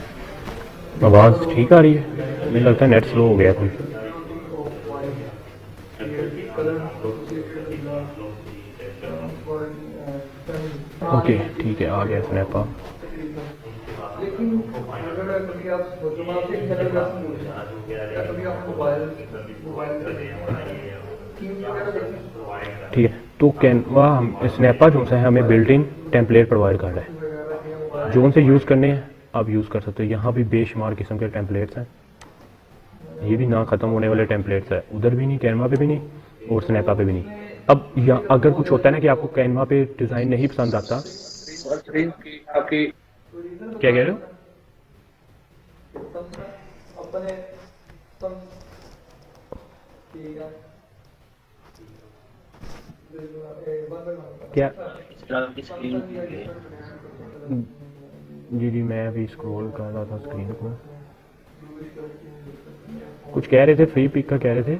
आवाज़ ठीक आ रही है, मुझे लगता है नेट स्लो हो गया कोई। ओके ठीक है, आ गया स्नैपा। लेकिन अगर कभी आप सोचो आप एक सेलिब्रेशन बोलते हैं कभी आप मोबाइल ठीक है, तो कैनवा स्नैपा जो है हमें बिल्ट इन टेम्पलेट प्रोवाइड कर रहा है, जो उनसे यूज़ करने हैं आप यूज़ कर सकते हो। यहाँ भी बेशुमार किस्म के टेम्पलेट्स हैं, ये भी ना ख़त्म होने वाले टेम्पलेट्स हैं, उधर भी नहीं, कैनवा पे भी नहीं और स्नैपा पे भी नहीं। अब यहाँ अगर कुछ होता है ना कि आपको कैनवा पे डिज़ाइन नहीं पसंद आता, आपकी क्या कह रहे हो? अपने क्या जी मैं अभी स्क्रॉल कर रहा था स्क्रीन को, कुछ कह रहे थे, फ्री पिक का कह रहे थे।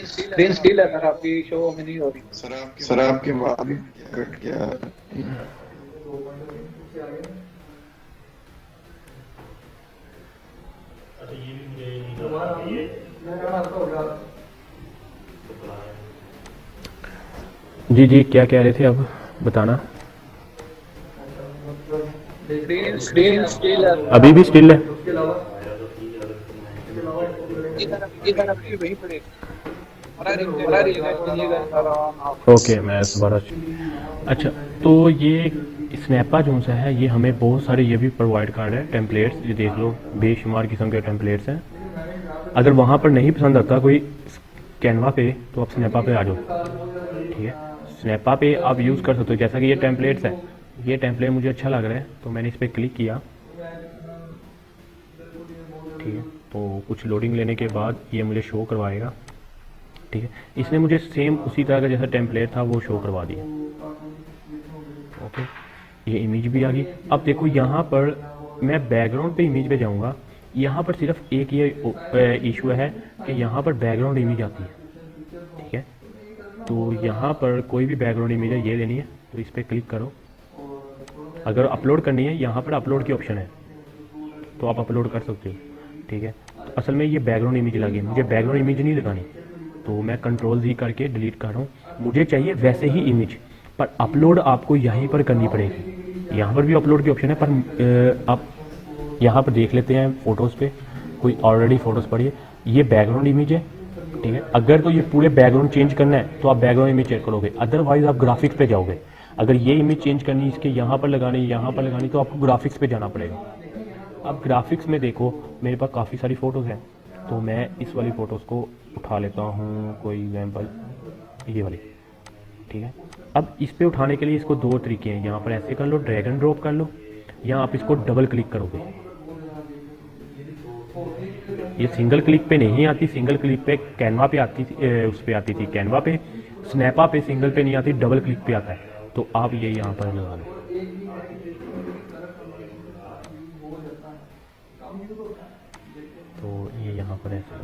स्क्रीन स्टिल है सर, आपकी शो में नहीं हो रही सर आपके बाद कट गया। जी क्या कह रहे थे, अब बताना। स्क्रीन स्टिल है, अभी भी स्टिल है, वहीं पड़े। ओके मैं दोबारा। अच्छा तो ये स्नैपा जो सा है ये हमें बहुत सारे ये भी प्रोवाइड कर रहा है टेम्पलेट्स, ये देख लो बेशुमार किस्म के टेम्पलेट्स हैं। अगर वहाँ पर नहीं पसंद आता कोई कैनवा पे तो आप स्नैपा पे आ जाओ, ठीक है। स्नैपा पे आप यूज़ कर सकते हो, जैसा कि ये टेम्पलेट्स है, ये टेम्पलेट मुझे अच्छा लग रहा है तो मैंने इस पर क्लिक किया, ठीक है। तो कुछ लोडिंग लेने के बाद ये मुझे शो करवाएगा, ठीक है। इसने मुझे सेम उसी तरह का जैसा टेम्पलेट था वो शो करवा दिया, ओके। ये इमेज भी आ गई। अब देखो यहाँ पर मैं बैकग्राउंड पे इमेज पे जाऊँगा, यहाँ पर सिर्फ एक ये इशू है कि यहाँ पर बैकग्राउंड इमेज आती है, ठीक है। तो यहाँ पर कोई भी बैकग्राउंड इमेज है ये लेनी है तो इस पर क्लिक करो। अगर अपलोड करनी है यहाँ पर अपलोड की ऑप्शन है तो आप अपलोड कर सकते हो, ठीक है। तो असल में ये बैकग्राउंड इमेज लगी, मुझे बैकग्राउंड इमेज नहीं लगानी तो मैं कंट्रोल-Z करके डिलीट कर रहा हूँ। मुझे चाहिए वैसे ही इमेज, पर अपलोड आपको यहीं पर करनी पड़ेगी। यहाँ पर भी अपलोड की ऑप्शन है, पर आप यहाँ पर देख लेते हैं फ़ोटोज़ पे कोई ऑलरेडी फ़ोटोज़ पड़ी है, ये बैकग्राउंड इमेज है, ठीक है। अगर तो ये पूरे बैकग्राउंड चेंज करना है तो आप बैकग्राउंड इमेज चेक करोगे, अदरवाइज आप ग्राफिक्स पे जाओगे। अगर ये इमेज चेंज करनी, इसके यहाँ पर लगानी, यहाँ पर लगानी, तो आपको ग्राफिक्स पे जाना पड़ेगा। अब ग्राफिक्स में देखो मेरे पास काफ़ी सारी फ़ोटोज़ हैं, तो मैं इस वाली फ़ोटोज़ को उठा लेता हूँ कोई एग्जाम्पल ये वाली, ठीक है। अब इस पे उठाने के लिए इसको दो तरीके हैं, यहाँ पर ऐसे कर लो, ड्रैग एंड ड्रॉप कर लो, या आप इसको डबल क्लिक करोगे। ये सिंगल क्लिक पे नहीं आती, सिंगल क्लिक पे कैनवा पे आती थी, उस पे आती थी कैनवा पे, स्नैपा पे सिंगल पे नहीं आती, डबल क्लिक पे आता है। तो आप ये यहाँ पर लगा लो, तो ये यहाँ पर ऐसे,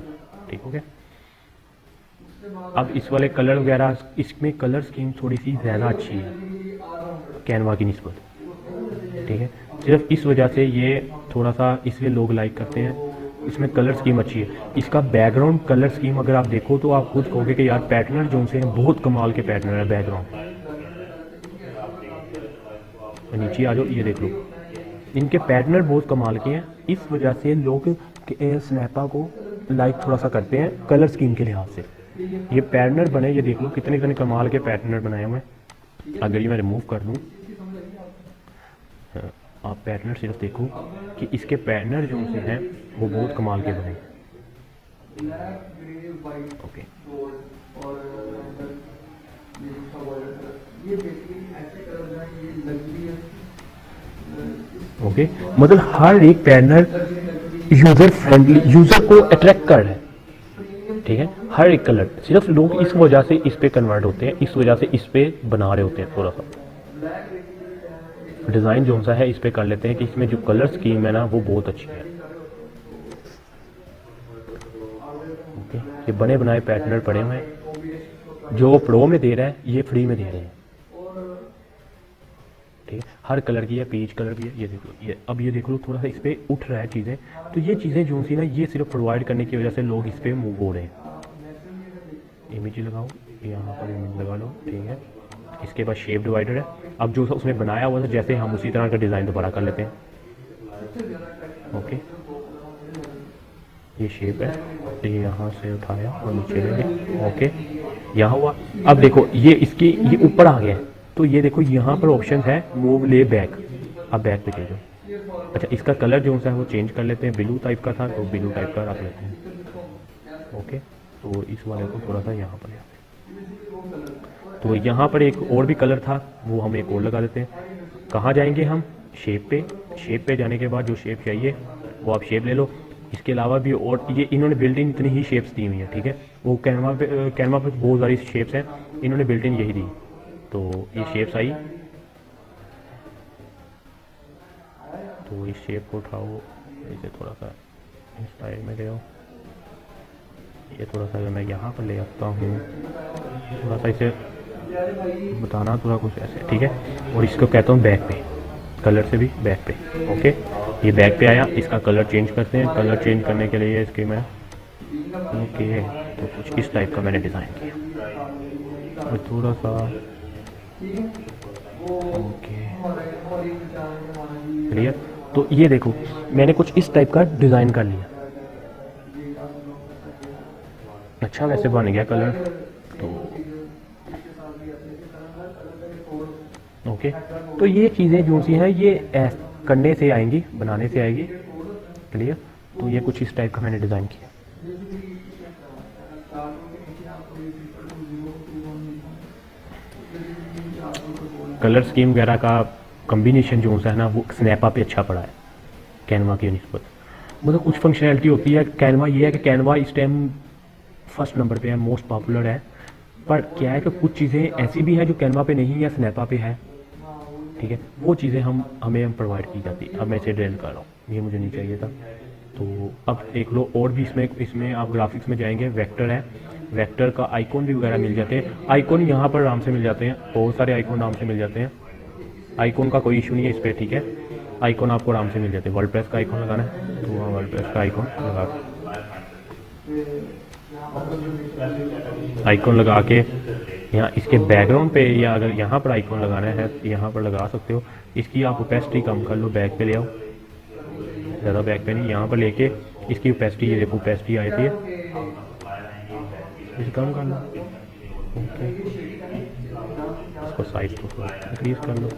ठीक हो गया। अब इस वाले कलर वगैरह, इसमें कलर स्कीम थोड़ी सी ज़्यादा अच्छी है कैनवा की निस्बत, ठीक है। सिर्फ इस वजह से ये थोड़ा सा इसलिए लोग लाइक करते हैं, इसमें कलर स्कीम अच्छी है। इसका बैकग्राउंड कलर स्कीम अगर आप देखो तो आप खुद कहोगे कि यार पैटर्न जो से हैं बहुत कमाल के पैटर्न है बैकग्राउंड। तो नीचे आ जाओ, ये देख लो, इनके पैटर्न बहुत कमाल के हैं। इस वजह से लोग स्नैपा को लाइक थोड़ा सा करते हैं कलर स्कीम के लिहाज से। ये पैटर्न बने, ये देख लो कितने कितने कमाल के पैटर्न बनाए हुए हैं। अगर ये मैं रिमूव कर दूँ, आप पैटर्न सिर्फ देखो कि इसके पैटर्न जो से हैं वो बहुत कमाल के बने। ओके, ओके, मतलब हर एक पैटर्न यूजर फ्रेंडली, यूजर को अट्रैक्ट कर रहा है, ठीक है। हर एक कलर, सिर्फ लोग इस वजह से इस पे कन्वर्ट होते हैं, इस वजह से इस पे बना रहे होते हैं, थोड़ा सा डिज़ाइन जो सा है इस पे कर लेते हैं कि इसमें जो कलर स्कीम है ना वो बहुत अच्छी है। ओके, ये बने बनाए पैटर्न पड़े हुए हैं, जो प्रो में दे रहा है ये फ्री में दे रहे हैं, ठीक है। हर कलर की है, पीच कलर भी है, ये देख लो, ये अब ये देख लो थोड़ा सा इस पे उठ रहा है चीज़ें। तो ये चीज़ें जो सी ना ये सिर्फ प्रोवाइड करने की वजह से लोग इस पे मूव हो रहे हैं। इमेज लगाओ, यहाँ पर इमेज लगा लो, ठीक है। इसके बाद शेप डिवाइडर है, अब जो उसमें बनाया हुआ था जैसे हम उसी तरह का डिज़ाइन दोबारा कर लेते हैं। ओके, ये शेप है, ये यहाँ से उठाया और नीचे ले गए, ओके, यहाँ हुआ। अब देखो ये इसकी ये ऊपर आ गया है, तो ये देखो यहाँ पर ऑप्शन है मूव ले बैक, अब बैक पे चले जाओ। अच्छा, इसका कलर जो है वो चेंज कर लेते हैं, ब्लू टाइप का था तो ब्लू टाइप का रख लेते हैं। ओके, तो इस वाले को थोड़ा सा यहाँ पर, तो यहाँ पर एक और भी कलर था वो हम एक और लगा देते हैं। कहाँ जाएंगे हम, शेप पे, शेप पे जाने के बाद जो शेप चाहिए वो आप शेप ले लो। इसके अलावा भी और ये इन्होंने बिल्ट इन इतनी ही शेप्स दी हुई हैं, ठीक है। वो कैनवा पे बहुत सारी शेप्स हैं, इन्होंने बिल्ट इन यही दी, तो ये शेप्स आई। तो इस शेप को उठाओ, इसे थोड़ा सा इस साइड में ले आओ, ये थोड़ा सा मैं यहाँ पर ले आता हूँ, थोड़ा सा इसे बताना थोड़ा कुछ ऐसे, ठीक है। और इसको कहता हूँ बैक पे, कलर से भी बैक पे। ओके, ये बैक पे आया, इसका कलर चेंज करते हैं। कलर चेंज करने के लिए इसके मैं ओके, तो कुछ इस टाइप का मैंने डिज़ाइन किया और थोड़ा सा ओके, क्लियर। तो ये देखो मैंने कुछ इस टाइप का डिज़ाइन कर लिया, अच्छा वैसे बन गया कलर। तो ओके, तो ये चीज़ें जो सी हैं ये करने से आएंगी, बनाने से आएगी, क्लियर। तो ये कुछ इस टाइप का मैंने डिज़ाइन किया। कलर स्कीम वगैरह का कम्बिनेशन जो है ना वो स्नैपा पे अच्छा पड़ा है कैनवा की निस्बत। मतलब कुछ फंक्शनैलिटी होती है कैनवा, ये है कि कैनवा इस टाइम फर्स्ट नंबर पे है, मोस्ट पॉपुलर है। पर क्या है कि कुछ चीज़ें ऐसी भी हैं जो कैनवा पे नहीं है, स्नैपा पे है, ठीक है। वो चीज़ें हमें प्रोवाइड की जाती है। अब मैं इसे ड्रेल कर रहा हूँ, ये मुझे नहीं चाहिए था। तो अब देख लो और भी इसमें आप ग्राफिक्स में जाएंगे, वेक्टर है, वेक्टर का आइकॉन भी वगैरह मिल जाते हैं। आइकॉन यहाँ पर आराम से मिल जाते हैं, बहुत सारे आइकॉन आराम से मिल जाते हैं। आइकॉन का कोई इशू नहीं है इस पर, ठीक है। आइकॉन आपको आराम से मिल जाते हैं। वर्ड प्रेस का आइकॉन लगाना है तो वहाँ वर्ड प्रेस का आइकॉन लगा के यहाँ इसके बैकग्राउंड पे, या अगर यहाँ पर आइकॉन लगाना है तो यहाँ पर लगा सकते हो। इसकी आप ओपेसिटी कम कर लो, बैक पे ले आओ, ज़्यादा बैक पे नहीं, यहाँ पर लेके इसकी ओपेसिटी, ये देखो ओपेसिटी आई थी, इसे कम कर लो। ओके, इसको साइज को इंक्रीज कर लो।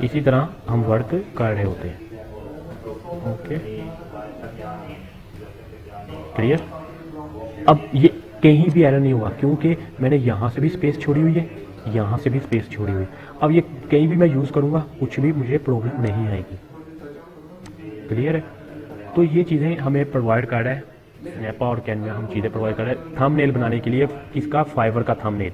इसी तरह हम वर्क कर रहे होते हैं। Okay, clear. अब ये कहीं भी एरर नहीं होगा क्योंकि मैंने यहाँ से भी स्पेस छोड़ी हुई है, यहाँ से भी स्पेस छोड़ी हुई है। अब ये कहीं भी मैं यूज़ करूँगा कुछ भी मुझे प्रॉब्लम नहीं आएगी। क्लियर है। तो ये चीज़ें हमें प्रोवाइड कर रहा है स्नैपा और कैनवा, हम चीज़ें प्रोवाइड कर रहे हैं थंबनेल बनाने के लिए। किसका? फाइवर का थंबनेल।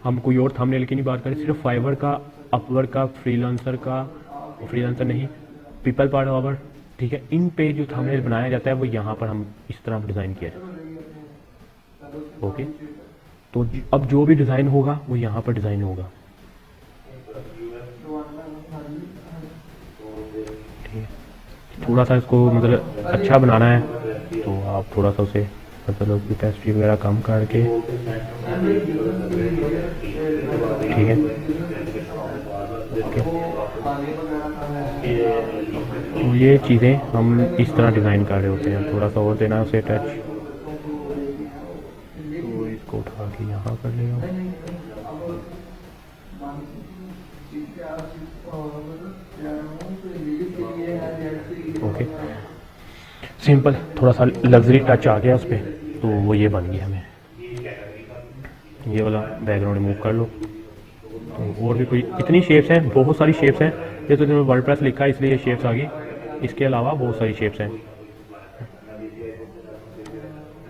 हम कोई और थंबनेल की नहीं बात करें, सिर्फ फाइवर का, अपवर्क का, फ्रीलांसर का, फ्रीलांसर नहीं, पीपल पावर, ठीक है। इन पे जो थंबनेल बनाया जाता है वो यहाँ पर हम इस तरह डिज़ाइन किया जाता है। ओके, तो अब जो भी डिज़ाइन होगा वो यहाँ पर डिज़ाइन होगा। ठीक है, थोड़ा सा इसको मतलब अच्छा बनाना है तो आप थोड़ा सा उसे मतलब कैपेसिटी वगैरह कम करके, ठीक है। ओके, तो ये चीज़ें हम इस तरह डिज़ाइन कर रहे होते हैं। थोड़ा सा और देना है उसे टच, तो इसको उठा के यहाँ कर लेगा। ओके, सिंपल, थोड़ा सा लग्जरी टच आ गया उस पर, तो वो ये बन गया। हमें ये वाला बैकग्राउंड रिमूव कर लो। तो और भी कोई इतनी शेप्स हैं, बहुत सारी शेप्स हैं। ये तो मैंने वर्डप्रेस लिखा है इसलिए ये शेप्स आ गई, इसके अलावा बहुत सारी शेप्स हैं।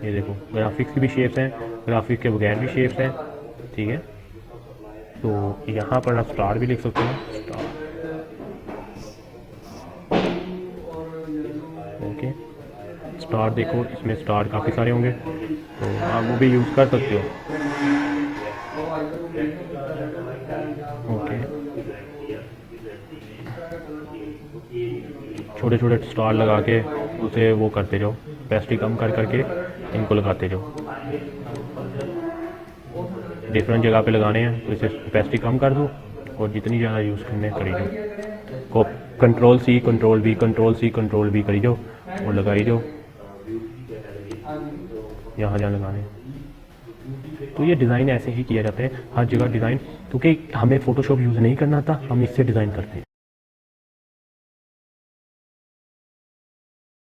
ये देखो ग्राफिक्स की भी शेप्स हैं, ग्राफिक्स के बगैर भी शेप्स हैं, ठीक है। तो यहाँ पर आप स्टार भी लिख सकते हैं, स्टार। ओके, स्टार देखो, इसमें स्टार काफ़ी सारे होंगे तो आप वो भी यूज़ कर सकते हो। ओके, छोटे छोटे स्टार लगा के उसे वो करते जाओ, पेस्ट्री कम कर करके इनको लगाते जाओ। डिफरेंट जगह पे लगाने हैं तो इसे पेस्ट्री कम कर दो और जितनी ज़्यादा यूज़ करने करी जाओ। को control C control B control C control B करी जाओ और लगाई जाओ यहाँ जहाँ लगाने। तो ये डिज़ाइन ऐसे ही किया जाता है हर जगह डिज़ाइन, क्योंकि हमें फ़ोटोशॉप यूज़ नहीं करना था, हम इससे डिज़ाइन करते हैं।